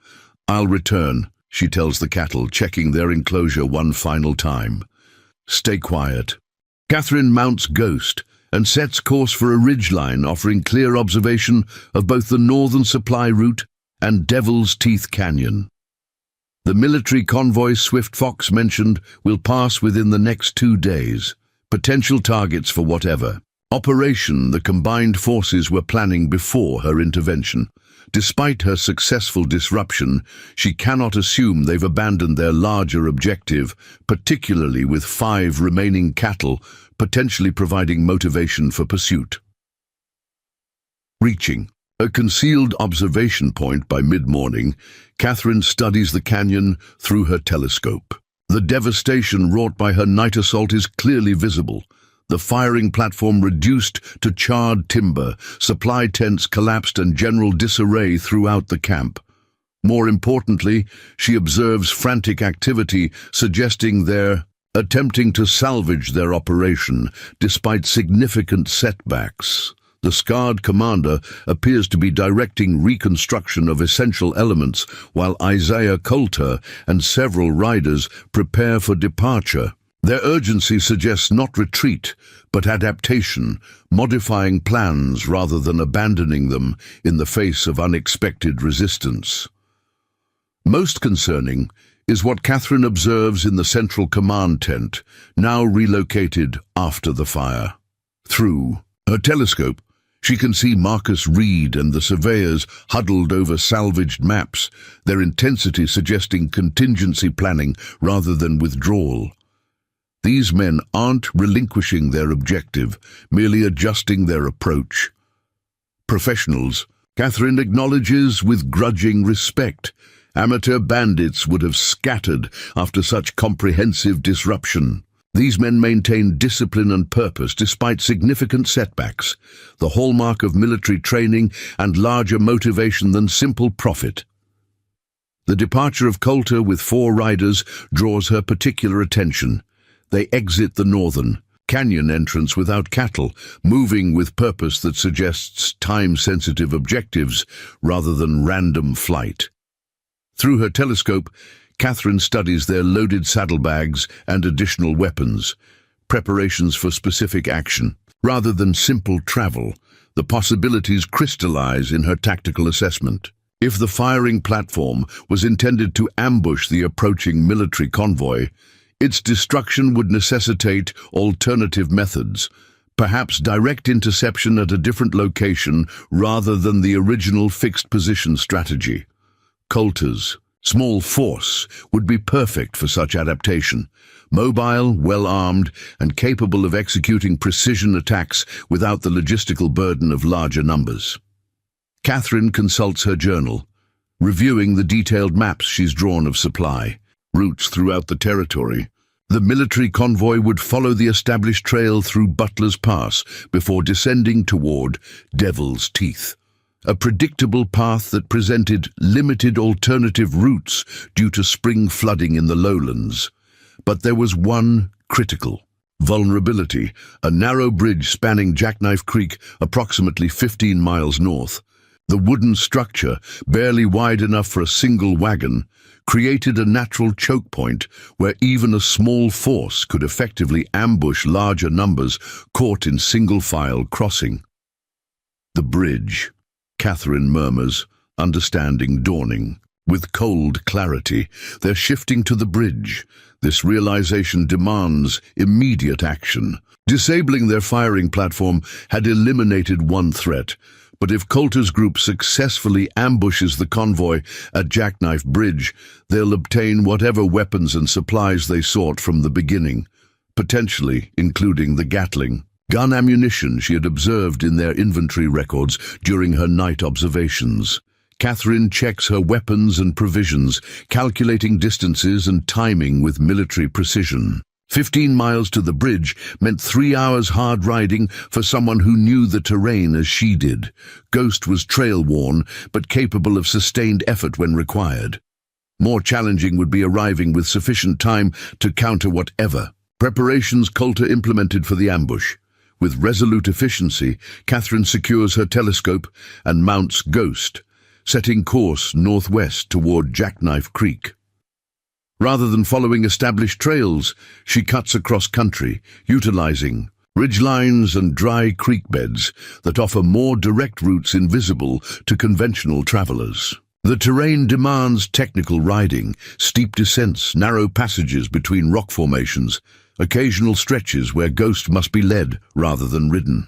"I'll return," she tells the cattle, checking their enclosure one final time. "Stay quiet." Catherine mounts Ghost and sets course for a ridgeline offering clear observation of both the northern supply route and Devil's Teeth Canyon. The military convoy Swift Fox mentioned will pass within the next 2 days, potential targets for whatever operation the combined forces were planning before her intervention. Despite her successful disruption, she cannot assume they've abandoned their larger objective, particularly with 5 remaining cattle, potentially providing motivation for pursuit. Reaching a concealed observation point by mid-morning, Catherine studies the canyon through her telescope. The devastation wrought by her night assault is clearly visible. The firing platform reduced to charred timber, supply tents collapsed, and general disarray throughout the camp. More importantly, she observes frantic activity, suggesting they're attempting to salvage their operation despite significant setbacks. The scarred commander appears to be directing reconstruction of essential elements, while Isaiah Coulter and several riders prepare for departure. Their urgency suggests not retreat, but adaptation, modifying plans rather than abandoning them in the face of unexpected resistance. Most concerning is what Catherine observes in the central command tent, now relocated after the fire. Through her telescope, she can see Marcus Reed and the surveyors huddled over salvaged maps, their intensity suggesting contingency planning rather than withdrawal. These men aren't relinquishing their objective, merely adjusting their approach. Professionals, Catherine acknowledges with grudging respect. Amateur bandits would have scattered after such comprehensive disruption. These men maintain discipline and purpose despite significant setbacks, the hallmark of military training and larger motivation than simple profit. The departure of Coulter with 4 riders draws her particular attention. They exit the northern canyon entrance without cattle, moving with purpose that suggests time-sensitive objectives rather than random flight. Through her telescope, Catherine studies their loaded saddlebags and additional weapons, preparations for specific action. Rather than simple travel, the possibilities crystallize in her tactical assessment. If the firing platform was intended to ambush the approaching military convoy, its destruction would necessitate alternative methods, perhaps direct interception at a different location rather than the original fixed position strategy. Coulter's small force would be perfect for such adaptation, mobile, well-armed, and capable of executing precision attacks without the logistical burden of larger numbers. Catherine consults her journal, reviewing the detailed maps she's drawn of supply, routes throughout the territory. The military convoy would follow the established trail through Butler's Pass before descending toward Devil's Teeth, a predictable path that presented limited alternative routes due to spring flooding in the lowlands. But there was one critical vulnerability: a narrow bridge spanning Jackknife Creek approximately 15 miles north. The wooden structure, barely wide enough for a single wagon, created a natural choke point where even a small force could effectively ambush larger numbers caught in single-file crossing. The bridge, Catherine murmurs, understanding dawning. With cold clarity, they're shifting to the bridge. This realization demands immediate action. Disabling their firing platform had eliminated one threat, but if Coulter's group successfully ambushes the convoy at Jackknife Bridge, they'll obtain whatever weapons and supplies they sought from the beginning, potentially including the Gatling gun ammunition she had observed in their inventory records during her night observations. Catherine checks her weapons and provisions, calculating distances and timing with military precision. 15 miles to the bridge meant 3 hours hard riding for someone who knew the terrain as she did. Ghost was trail-worn, but capable of sustained effort when required. More challenging would be arriving with sufficient time to counter whatever preparations Coulter implemented for the ambush. With resolute efficiency, Catherine secures her telescope and mounts Ghost, setting course northwest toward Jackknife Creek. Rather than following established trails, she cuts across country, utilizing ridgelines and dry creek beds that offer more direct routes invisible to conventional travelers. The terrain demands technical riding, steep descents, narrow passages between rock formations, occasional stretches where Ghost must be led rather than ridden.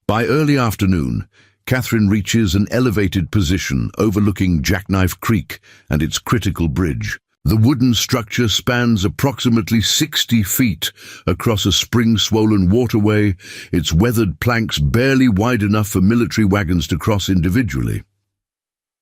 By early afternoon, Catherine reaches an elevated position overlooking Jackknife Creek and its critical bridge. The wooden structure spans approximately 60 feet across a spring-swollen waterway, its weathered planks barely wide enough for military wagons to cross individually.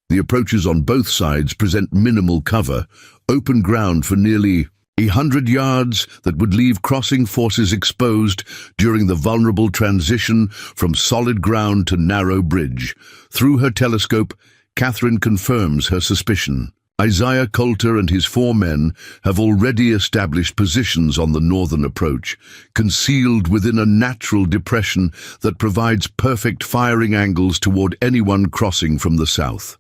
The approaches on both sides present minimal cover, open ground for nearly 100 yards that would leave crossing forces exposed during the vulnerable transition from solid ground to narrow bridge. Through her telescope, Catherine confirms her suspicion. Isaiah Coulter and his 4 men have already established positions on the northern approach, concealed within a natural depression that provides perfect firing angles toward anyone crossing from the south.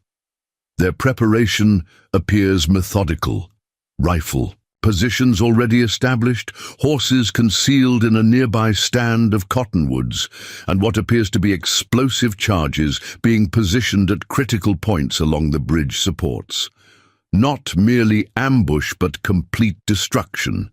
Their preparation appears methodical. Rifle positions already established, horses concealed in a nearby stand of cottonwoods, and what appears to be explosive charges being positioned at critical points along the bridge supports. Not merely ambush, but complete destruction.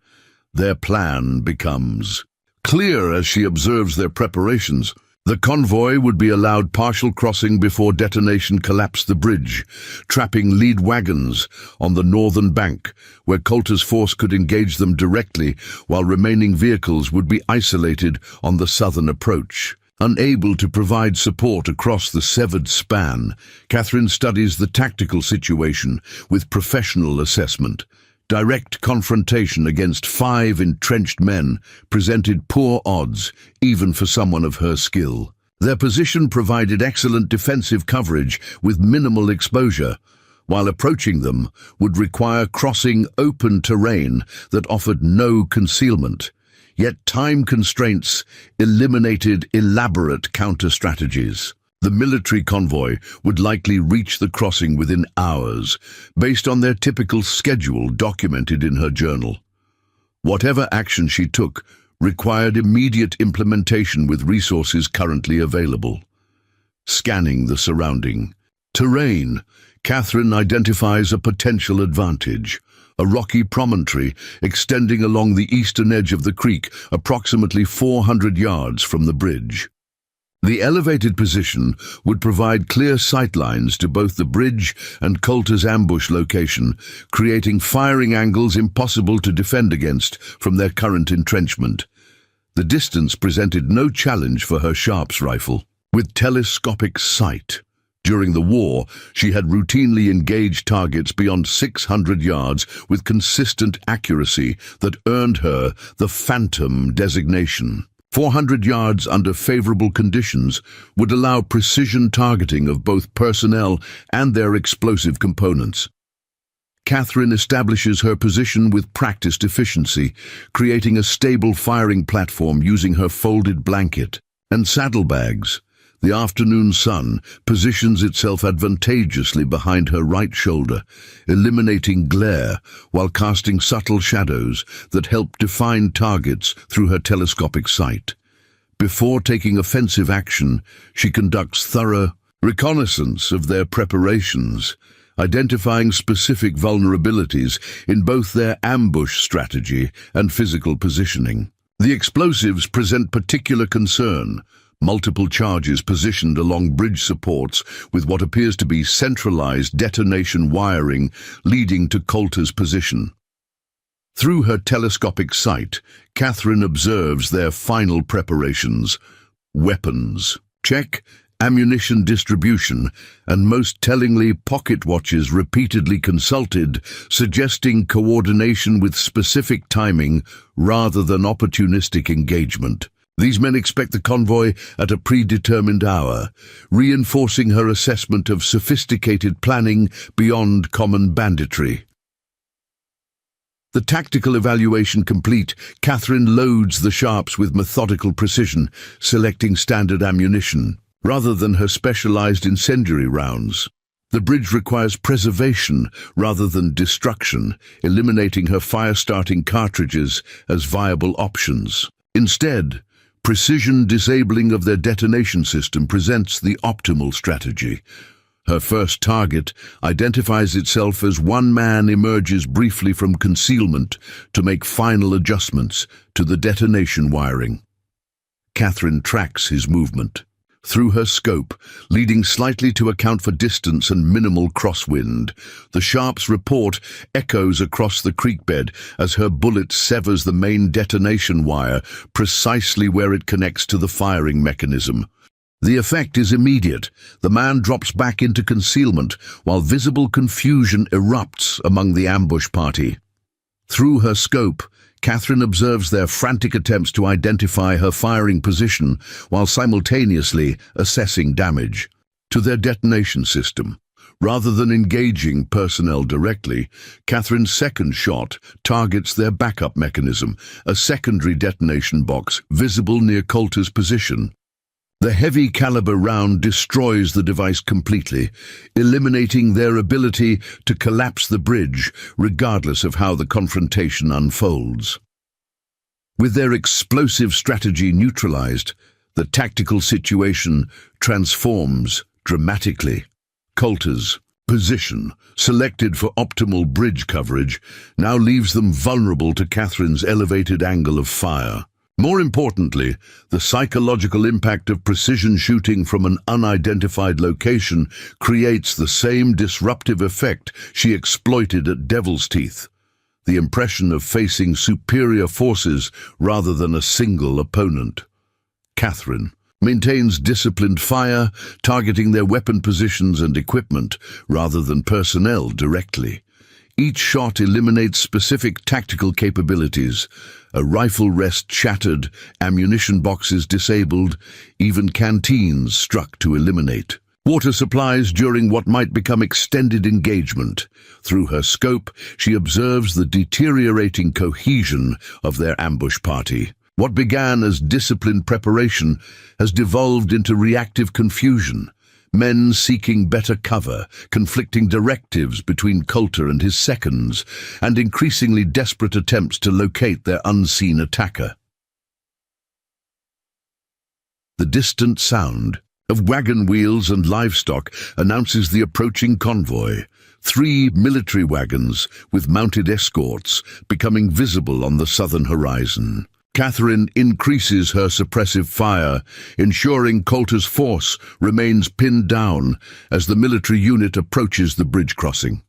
Their plan becomes clear as she observes their preparations. The convoy would be allowed partial crossing before detonation collapsed the bridge, trapping lead wagons on the northern bank, where Coulter's force could engage them directly, while remaining vehicles would be isolated on the southern approach. Unable to provide support across the severed span, Catherine studies the tactical situation with professional assessment. Direct confrontation against 5 entrenched men presented poor odds, even for someone of her skill. Their position provided excellent defensive coverage with minimal exposure, while approaching them would require crossing open terrain that offered no concealment. Yet time constraints eliminated elaborate counter-strategies. The military convoy would likely reach the crossing within hours, based on their typical schedule documented in her journal. Whatever action she took required immediate implementation with resources currently available. Scanning the surrounding Terrain. Catherine identifies a potential advantage. A rocky promontory extending along the eastern edge of the creek, approximately 400 yards from the bridge. The elevated position would provide clear sightlines to both the bridge and Coulter's ambush location, creating firing angles impossible to defend against from their current entrenchment. The distance presented no challenge for her Sharps rifle. With telescopic sight, during the war, she had routinely engaged targets beyond 600 yards with consistent accuracy that earned her the Phantom designation. 400 yards under favorable conditions would allow precision targeting of both personnel and their explosive components. Catherine establishes her position with practiced efficiency, creating a stable firing platform using her folded blanket and saddlebags. The afternoon sun positions itself advantageously behind her right shoulder, eliminating glare while casting subtle shadows that help define targets through her telescopic sight. Before taking offensive action, she conducts thorough reconnaissance of their preparations, identifying specific vulnerabilities in both their ambush strategy and physical positioning. The explosives present particular concern. Multiple charges positioned along bridge supports with what appears to be centralized detonation wiring leading to Coulter's position. Through her telescopic sight, Catherine observes their final preparations. Weapons, check. Ammunition distribution, and most tellingly pocket watches repeatedly consulted, suggesting coordination with specific timing rather than opportunistic engagement. These men expect the convoy at a predetermined hour, reinforcing her assessment of sophisticated planning beyond common banditry. The tactical evaluation complete, Catherine loads the Sharps with methodical precision, selecting standard ammunition rather than her specialized incendiary rounds. The bridge requires preservation rather than destruction, eliminating her fire-starting cartridges as viable options. Instead, precision disabling of their detonation system presents the optimal strategy. Her first target identifies itself as one man emerges briefly from concealment to make final adjustments to the detonation wiring. Catherine tracks his movement through her scope, leading slightly to account for distance and minimal crosswind. The Sharps report echoes across the creek bed as her bullet severs the main detonation wire precisely where it connects to the firing mechanism. The effect is immediate. The man drops back into concealment while visible confusion erupts among the ambush party. Through her scope, Catherine observes their frantic attempts to identify her firing position while simultaneously assessing damage to their detonation system. Rather than engaging personnel directly, Catherine's second shot targets their backup mechanism, a secondary detonation box visible near Coulter's position. The heavy caliber round destroys the device completely, eliminating their ability to collapse the bridge regardless of how the confrontation unfolds. With their explosive strategy neutralized, the tactical situation transforms dramatically. Coulter's position, selected for optimal bridge coverage, now leaves them vulnerable to Catherine's elevated angle of fire. More importantly, the psychological impact of precision shooting from an unidentified location creates the same disruptive effect she exploited at Devil's Teeth. The impression of facing superior forces rather than a single opponent. Catherine maintains disciplined fire, targeting their weapon positions and equipment rather than personnel directly. Each shot eliminates specific tactical capabilities. A rifle rest shattered, ammunition boxes disabled, even canteens struck to eliminate. Water supplies during what might become extended engagement. Through her scope, she observes the deteriorating cohesion of their ambush party. What began as disciplined preparation has devolved into reactive confusion. Men seeking better cover, conflicting directives between Coulter and his seconds, and increasingly desperate attempts to locate their unseen attacker. The distant sound of wagon wheels and livestock announces the approaching convoy. 3 military wagons with mounted escorts becoming visible on the southern horizon. Catherine increases her suppressive fire, ensuring Coulter's force remains pinned down as the military unit approaches the bridge crossing.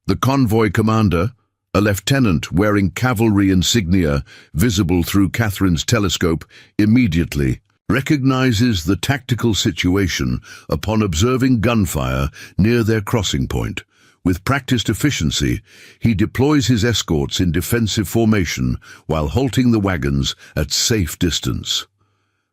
The convoy commander, a lieutenant wearing cavalry insignia visible through Catherine's telescope, immediately recognizes the tactical situation upon observing gunfire near their crossing point. With practiced efficiency, he deploys his escorts in defensive formation while halting the wagons at safe distance.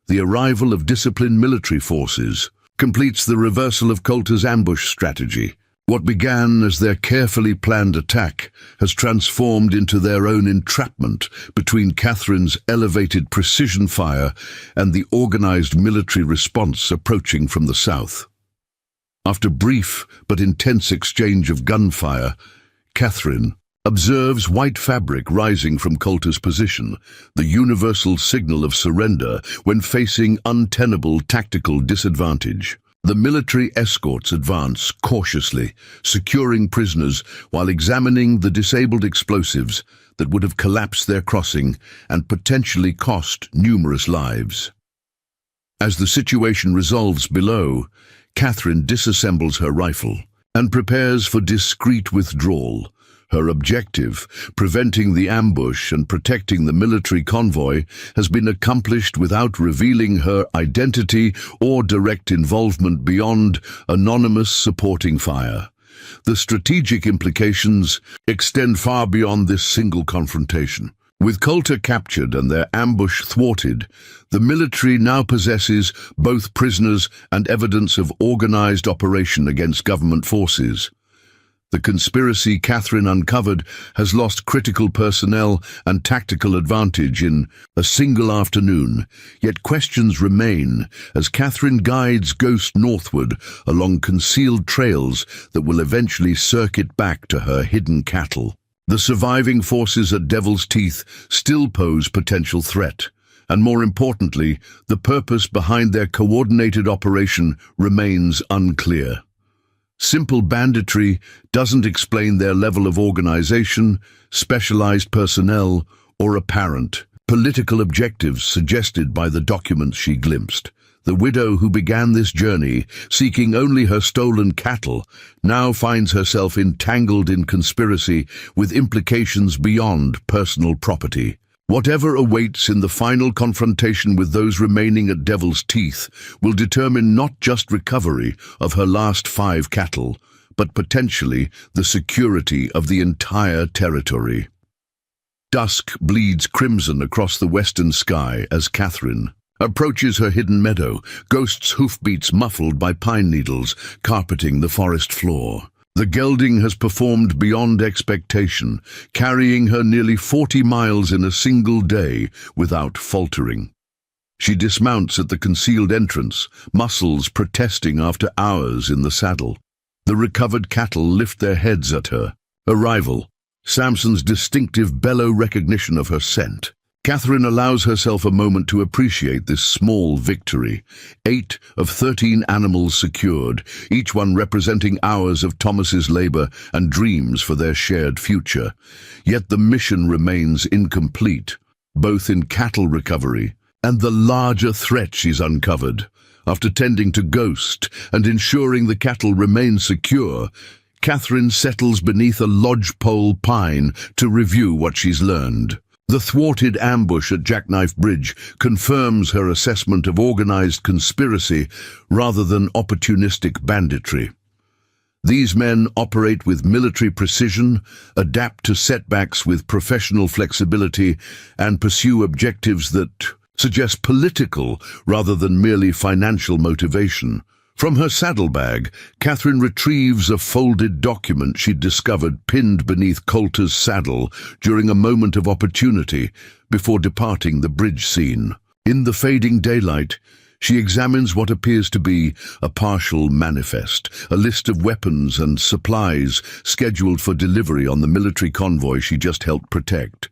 The arrival of disciplined military forces completes the reversal of Coulter's ambush strategy. What began as their carefully planned attack has transformed into their own entrapment between Catherine's elevated precision fire and the organized military response approaching from the south. After brief but intense exchange of gunfire, Catherine observes white fabric rising from Coulter's position, the universal signal of surrender when facing untenable tactical disadvantage. The military escorts advance cautiously, securing prisoners while examining the disabled explosives that would have collapsed their crossing and potentially cost numerous lives. As the situation resolves below, Catherine disassembles her rifle and prepares for discreet withdrawal. Her objective, preventing the ambush and protecting the military convoy, has been accomplished without revealing her identity or direct involvement beyond anonymous supporting fire. The strategic implications extend far beyond this single confrontation. With Coulter captured and their ambush thwarted, the military now possesses both prisoners and evidence of organized operation against government forces. The conspiracy Catherine uncovered has lost critical personnel and tactical advantage in a single afternoon, yet questions remain as Catherine guides Ghost northward along concealed trails that will eventually circuit back to her hidden cattle. The surviving forces at Devil's Teeth still pose potential threat, and more importantly, the purpose behind their coordinated operation remains unclear. Simple banditry doesn't explain their level of organization, specialized personnel, or apparent political objectives suggested by the documents she glimpsed. The widow who began this journey, seeking only her stolen cattle, now finds herself entangled in conspiracy with implications beyond personal property. Whatever awaits in the final confrontation with those remaining at Devil's Teeth will determine not just recovery of her last 5 cattle, but potentially the security of the entire territory. Dusk bleeds crimson across the western sky as Catherine approaches her hidden meadow, Ghost's hoofbeats muffled by pine needles carpeting the forest floor. The gelding has performed beyond expectation, carrying her nearly 40 miles in a single day without faltering. She dismounts at the concealed entrance, muscles protesting after hours in the saddle. The recovered cattle lift their heads at her arrival, Samson's distinctive bellow recognition of her scent. Catherine allows herself a moment to appreciate this small victory. 8 of 13 animals secured, each one representing hours of Thomas's labor and dreams for their shared future. Yet the mission remains incomplete, both in cattle recovery and the larger threat she's uncovered. After tending to Ghost and ensuring the cattle remain secure, Catherine settles beneath a lodgepole pine to review what she's learned. The thwarted ambush at Jackknife Bridge confirms her assessment of organized conspiracy rather than opportunistic banditry. These men operate with military precision, adapt to setbacks with professional flexibility, and pursue objectives that suggest political rather than merely financial motivation. From her saddlebag, Catherine retrieves a folded document she'd discovered pinned beneath Coulter's saddle during a moment of opportunity before departing the bridge scene. In the fading daylight, she examines what appears to be a partial manifest, a list of weapons and supplies scheduled for delivery on the military convoy she just helped protect.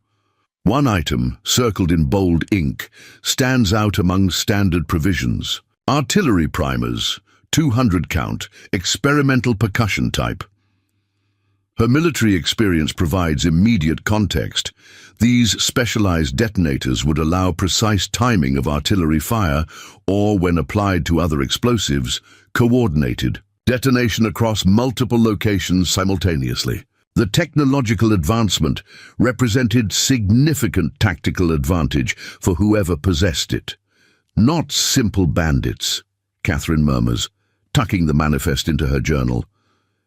One item, circled in bold ink, stands out among standard provisions: Artillery primers, 200 count, experimental percussion type. Her military experience provides immediate context. These specialized detonators would allow precise timing of artillery fire or, when applied to other explosives, coordinated detonation across multiple locations simultaneously. The technological advancement represented significant tactical advantage for whoever possessed it. Not simple bandits, Catherine murmurs, tucking the manifest into her journal.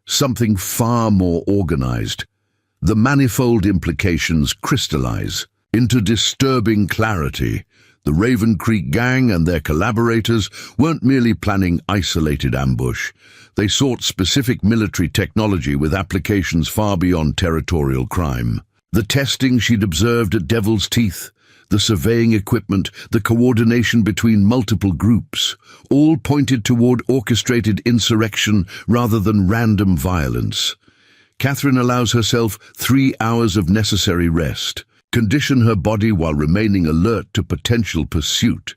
Something far more organized. The manifold implications crystallize into disturbing clarity. The Raven Creek gang and their collaborators weren't merely planning isolated ambush. They sought specific military technology with applications far beyond territorial crime. The testing she'd observed at Devil's Teeth, the surveying equipment, the coordination between multiple groups, all pointed toward orchestrated insurrection rather than random violence. Catherine allows herself 3 hours of necessary rest, condition her body while remaining alert to potential pursuit.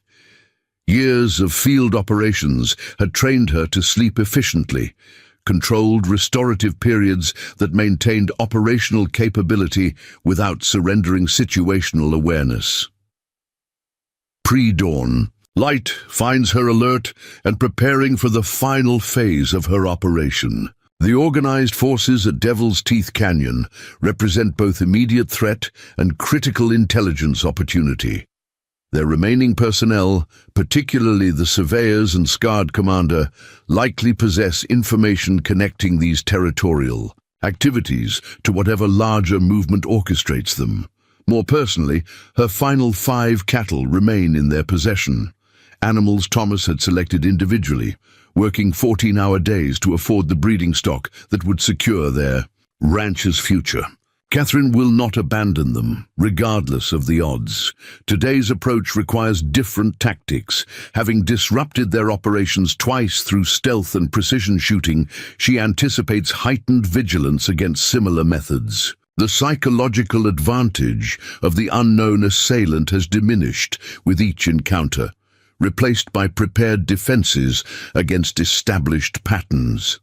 Years of field operations had trained her to sleep efficiently, controlled restorative periods that maintained operational capability without surrendering situational awareness. Pre-dawn, light finds her alert and preparing for the final phase of her operation. The organized forces at Devil's Teeth Canyon represent both immediate threat and critical intelligence opportunity. Their remaining personnel, particularly the surveyors and scarred commander, likely possess information connecting these territorial activities to whatever larger movement orchestrates them. More personally, her final 5 cattle remain in their possession. Animals Thomas had selected individually, working 14-hour days to afford the breeding stock that would secure their ranch's future. Catherine will not abandon them, regardless of the odds. Today's approach requires different tactics. Having disrupted their operations twice through stealth and precision shooting, she anticipates heightened vigilance against similar methods. The psychological advantage of the unknown assailant has diminished with each encounter, replaced by prepared defenses against established patterns.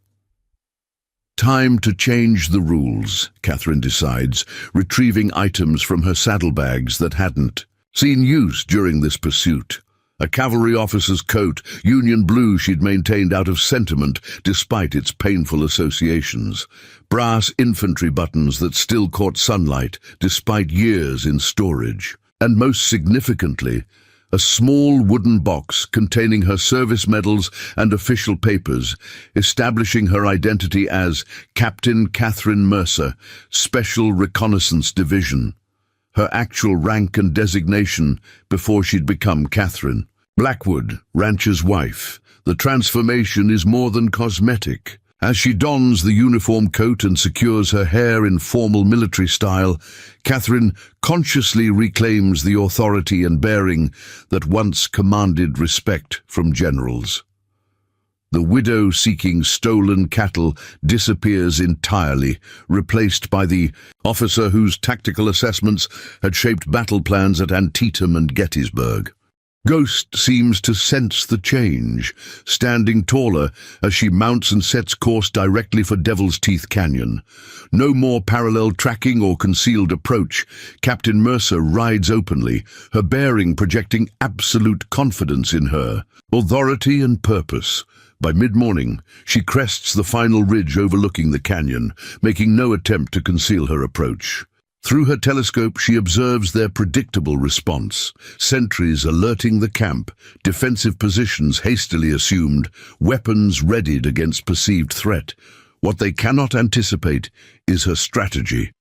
Time to change the rules, Catherine decides, retrieving items from her saddlebags that hadn't seen use during this pursuit. A cavalry officer's coat, Union blue she'd maintained out of sentiment despite its painful associations. Brass infantry buttons that still caught sunlight despite years in storage. And most significantly, a small wooden box containing her service medals and official papers, establishing her identity as Captain Catherine Mercer, Special Reconnaissance Division. Her actual rank and designation before she'd become Catherine. Blackwood, rancher's wife. The transformation is more than cosmetic. As she dons the uniform coat and secures her hair in formal military style, Catherine consciously reclaims the authority and bearing that once commanded respect from generals. The widow seeking stolen cattle disappears entirely, replaced by the officer whose tactical assessments had shaped battle plans at Antietam and Gettysburg. Ghost seems to sense the change, standing taller as she mounts and sets course directly for Devil's Teeth Canyon. No more parallel tracking or concealed approach. Captain Mercer rides openly, her bearing projecting absolute confidence in her, authority and purpose. By mid-morning, she crests the final ridge overlooking the canyon, making no attempt to conceal her approach. Through her telescope, she observes their predictable response. Sentries alerting the camp, defensive positions hastily assumed, weapons readied against perceived threat. What they cannot anticipate is her strategy.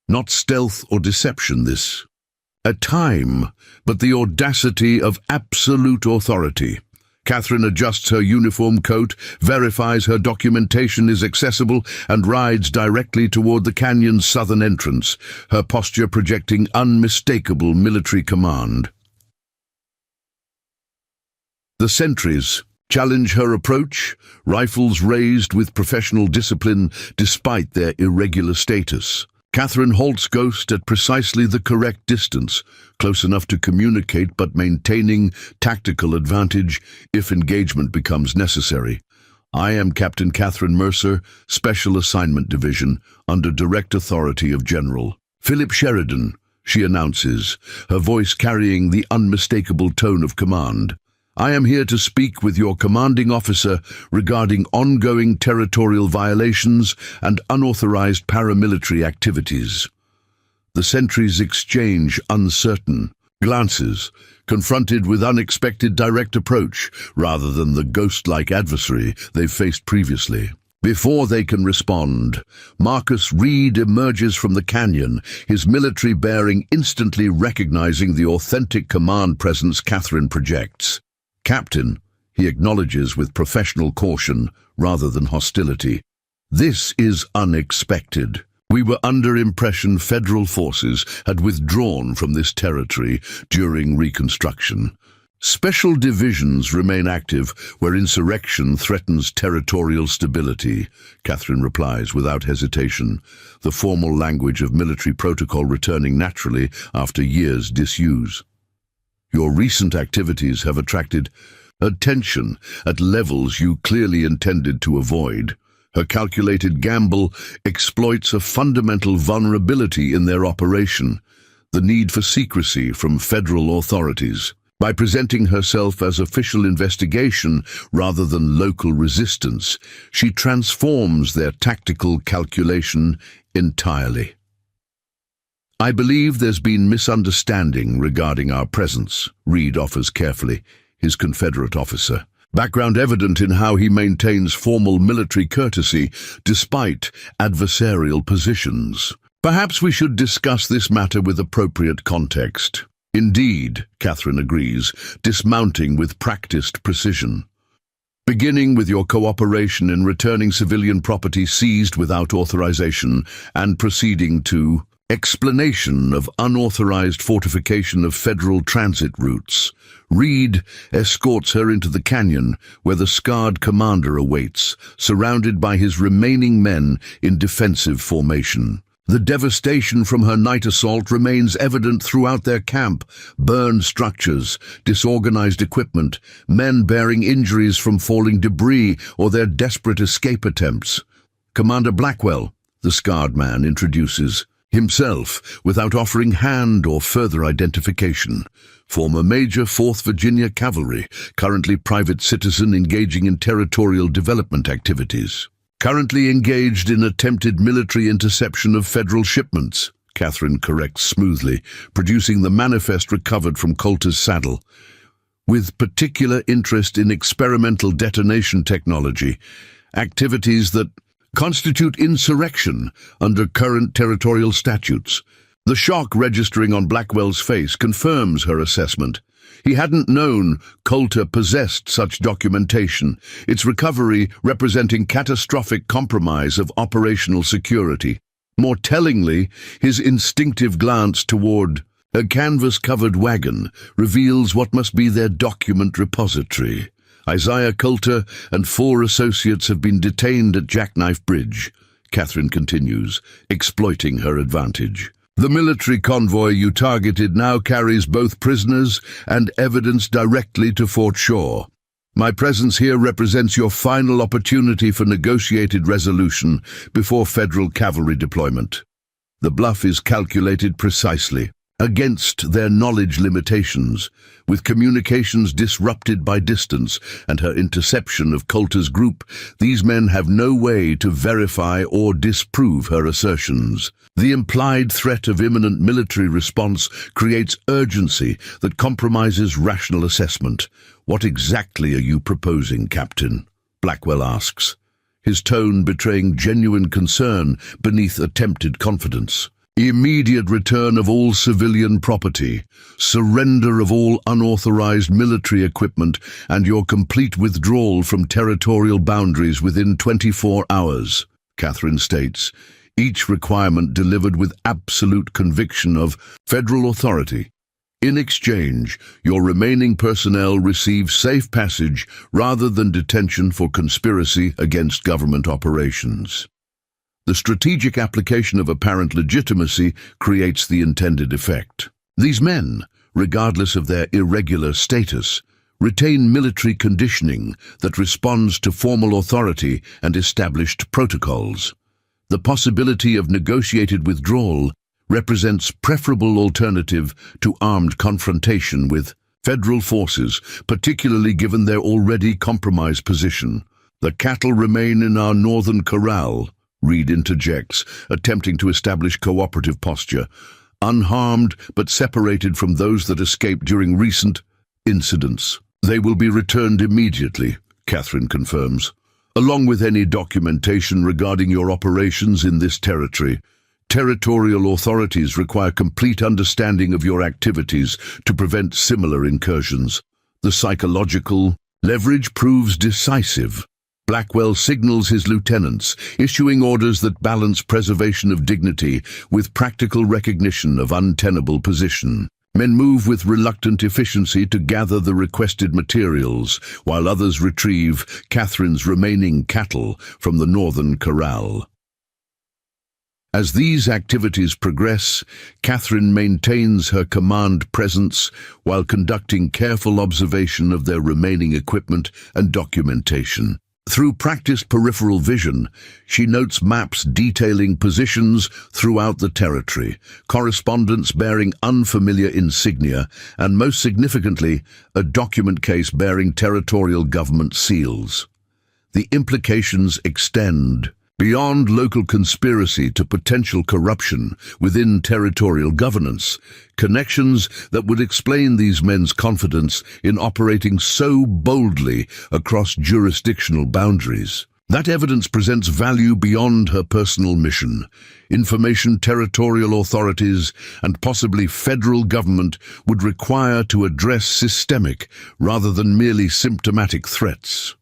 Not stealth or deception, this. A time, but the audacity of absolute authority. Catherine adjusts her uniform coat, verifies her documentation is accessible, and rides directly toward the canyon's southern entrance, her posture projecting unmistakable military command. The sentries challenge her approach, rifles raised with professional discipline despite their irregular status. Catherine halts Ghost at precisely the correct distance, close enough to communicate but maintaining tactical advantage if engagement becomes necessary. I am Captain Catherine Mercer, Special Assignment Division, under direct authority of General Philip Sheridan, she announces, her voice carrying the unmistakable tone of command. I am here to speak with your commanding officer regarding ongoing territorial violations and unauthorized paramilitary activities. The sentries exchange uncertain glances, confronted with unexpected direct approach rather than the ghost-like adversary they've faced previously. Before they can respond, Marcus Reed emerges from the canyon, his military bearing instantly recognizing the authentic command presence Catherine projects. Captain, he acknowledges with professional caution rather than hostility. This is unexpected. We were under impression federal forces had withdrawn from this territory during Reconstruction. Special divisions remain active where insurrection threatens territorial stability, Catherine replies without hesitation, the formal language of military protocol returning naturally after years' disuse. Your recent activities have attracted attention at levels you clearly intended to avoid. Her calculated gamble exploits a fundamental vulnerability in their operation, the need for secrecy from federal authorities. By presenting herself as official investigation rather than local resistance, she transforms their tactical calculation entirely. I believe there's been misunderstanding regarding our presence, Reed offers carefully, his Confederate officer. Background evident in how he maintains formal military courtesy despite adversarial positions. Perhaps we should discuss this matter with appropriate context. Indeed, Catherine agrees, dismounting with practiced precision. Beginning with your cooperation in returning civilian property seized without authorization and proceeding to explanation of unauthorized fortification of federal transit routes. Reed escorts her into the canyon where the scarred commander awaits, surrounded by his remaining men in defensive formation. The devastation from her night assault remains evident throughout their camp. Burned structures, disorganized equipment, men bearing injuries from falling debris or their desperate escape attempts. Commander Blackwell, the scarred man, introduces himself without offering hand or further identification. Former Major 4th Virginia Cavalry, currently private citizen engaging in territorial development activities. Currently engaged in attempted military interception of federal shipments, Catherine corrects smoothly, producing the manifest recovered from Coulter's saddle. With particular interest in experimental detonation technology, activities that constitute insurrection under current territorial statutes. The shock registering on Blackwell's face confirms her assessment. He hadn't known Coulter possessed such documentation, its recovery representing catastrophic compromise of operational security. More tellingly, his instinctive glance toward a canvas-covered wagon reveals what must be their document repository. Isaiah Coulter and 4 associates have been detained at Jackknife Bridge, Catherine continues, exploiting her advantage. The military convoy you targeted now carries both prisoners and evidence directly to Fort Shaw. My presence here represents your final opportunity for negotiated resolution before federal cavalry deployment. The bluff is calculated precisely, against their knowledge limitations, with communications disrupted by distance and her interception of Coulter's group. These men have no way to verify or disprove her assertions. The implied threat of imminent military response creates urgency that compromises rational assessment. What exactly are you proposing, Captain? Blackwell asks, his tone betraying genuine concern beneath attempted confidence. Immediate return of all civilian property, surrender of all unauthorized military equipment, and your complete withdrawal from territorial boundaries within 24 hours, Catherine states, each requirement delivered with absolute conviction of federal authority. In exchange, your remaining personnel receive safe passage rather than detention for conspiracy against government operations. The strategic application of apparent legitimacy creates the intended effect. These men, regardless of their irregular status, retain military conditioning that responds to formal authority and established protocols. The possibility of negotiated withdrawal represents preferable alternative to armed confrontation with federal forces, particularly given their already compromised position. "The cattle remain in our northern corral," Reed interjects, attempting to establish cooperative posture, "unharmed but separated from those that escaped during recent incidents. They will be returned immediately," Catherine confirms, "along with any documentation regarding your operations in this territory. Territorial authorities require complete understanding of your activities to prevent similar incursions." The psychological leverage proves decisive. Blackwell signals his lieutenants, issuing orders that balance preservation of dignity with practical recognition of untenable position. Men move with reluctant efficiency to gather the requested materials, while others retrieve Catherine's remaining cattle from the northern corral. As these activities progress, Catherine maintains her command presence while conducting careful observation of their remaining equipment and documentation. Through practiced peripheral vision, she notes maps detailing positions throughout the territory, correspondence bearing unfamiliar insignia, and most significantly, a document case bearing territorial government seals. The implications extend beyond local conspiracy to potential corruption within territorial governance, connections that would explain these men's confidence in operating so boldly across jurisdictional boundaries. That evidence presents value beyond her personal mission. Information territorial authorities and possibly federal government would require to address systemic rather than merely symptomatic threats.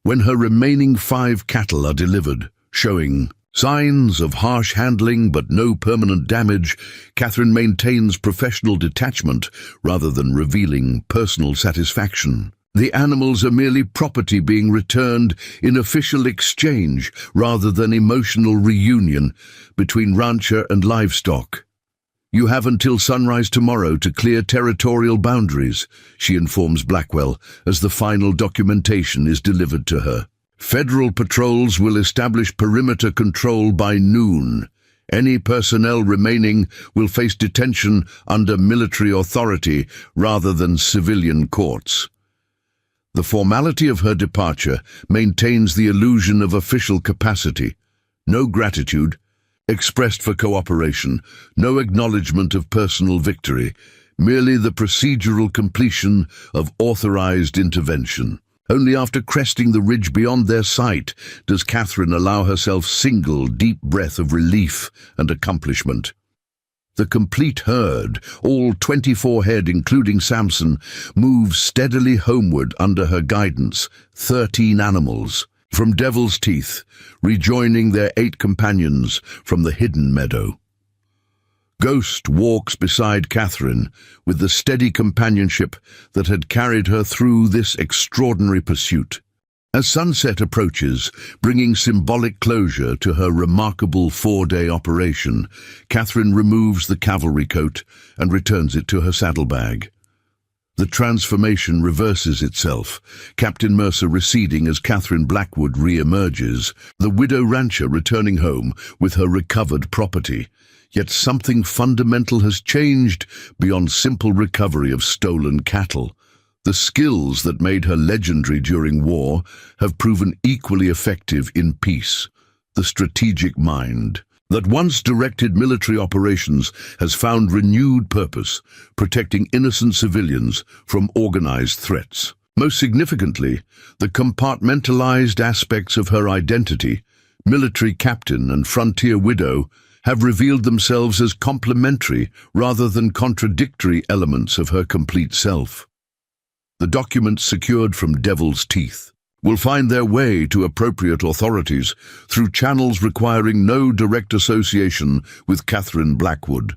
When her remaining 5 cattle are delivered, showing signs of harsh handling but no permanent damage, Catherine maintains professional detachment rather than revealing personal satisfaction. The animals are merely property being returned in official exchange rather than emotional reunion between rancher and livestock. "You have until sunrise tomorrow to clear territorial boundaries," she informs Blackwell as the final documentation is delivered to her. "Federal patrols will establish perimeter control by noon. Any personnel remaining will face detention under military authority rather than civilian courts." The formality of her departure maintains the illusion of official capacity. No gratitude expressed for cooperation, no acknowledgement of personal victory, merely the procedural completion of authorized intervention. Only after cresting the ridge beyond their sight does Catherine allow herself single deep breath of relief and accomplishment. The complete herd, all 24 head including Samson, moves steadily homeward under her guidance, 13 animals, from Devil's Teeth, rejoining their 8 companions from the hidden meadow. Ghost walks beside Catherine with the steady companionship that had carried her through this extraordinary pursuit. As sunset approaches, bringing symbolic closure to her remarkable 4-day operation, Catherine removes the cavalry coat and returns it to her saddlebag. The transformation reverses itself, Captain Mercer receding as Catherine Blackwood re-emerges, the widow rancher returning home with her recovered property. Yet something fundamental has changed beyond simple recovery of stolen cattle. The skills that made her legendary during war have proven equally effective in peace. The strategic mind that once directed military operations has found renewed purpose, protecting innocent civilians from organized threats. Most significantly, the compartmentalized aspects of her identity, military captain and frontier widow, have revealed themselves as complementary rather than contradictory elements of her complete self. The documents secured from Devil's Teeth will find their way to appropriate authorities through channels requiring no direct association with Catherine Blackwood.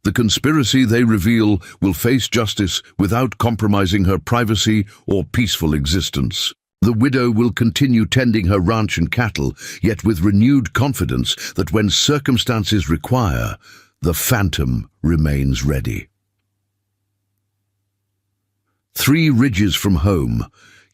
The conspiracy they reveal will face justice without compromising her privacy or peaceful existence. The widow will continue tending her ranch and cattle, yet with renewed confidence that when circumstances require, the phantom remains ready. 3 ridges from home,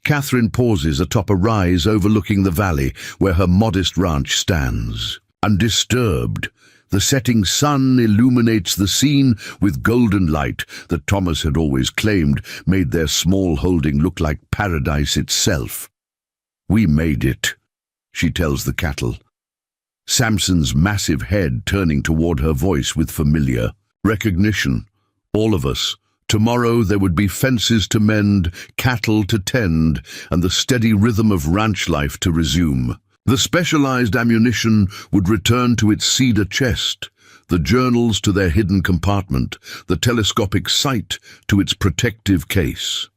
Catherine pauses atop a rise overlooking the valley where her modest ranch stands. Undisturbed, the setting sun illuminates the scene with golden light that Thomas had always claimed made their small holding look like paradise itself. "We made it," she tells the cattle, Samson's massive head turning toward her voice with familiar recognition. "All of us. Tomorrow there would be fences to mend, cattle to tend, and the steady rhythm of ranch life to resume. The specialized ammunition would return to its cedar chest, the journals to their hidden compartment, the telescopic sight to its protective case.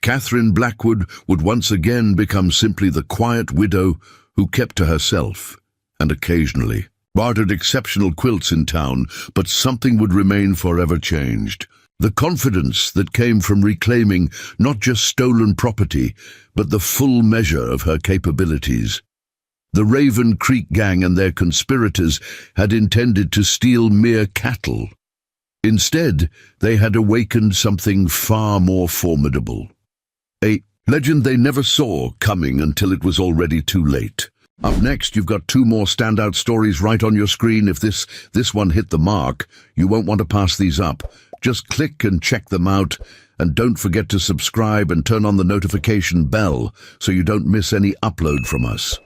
Catherine Blackwood would once again become simply the quiet widow who kept to herself, and occasionally bartered exceptional quilts in town, but something would remain forever changed. The confidence that came from reclaiming not just stolen property, but the full measure of her capabilities. The Raven Creek Gang and their conspirators had intended to steal mere cattle. Instead, they had awakened something far more formidable. A legend they never saw coming until it was already too late. Up next, you've got 2 more standout stories right on your screen. If this one hit the mark, you won't want to pass these up. Just click and check them out, and don't forget to subscribe and turn on the notification bell so you don't miss any upload from us.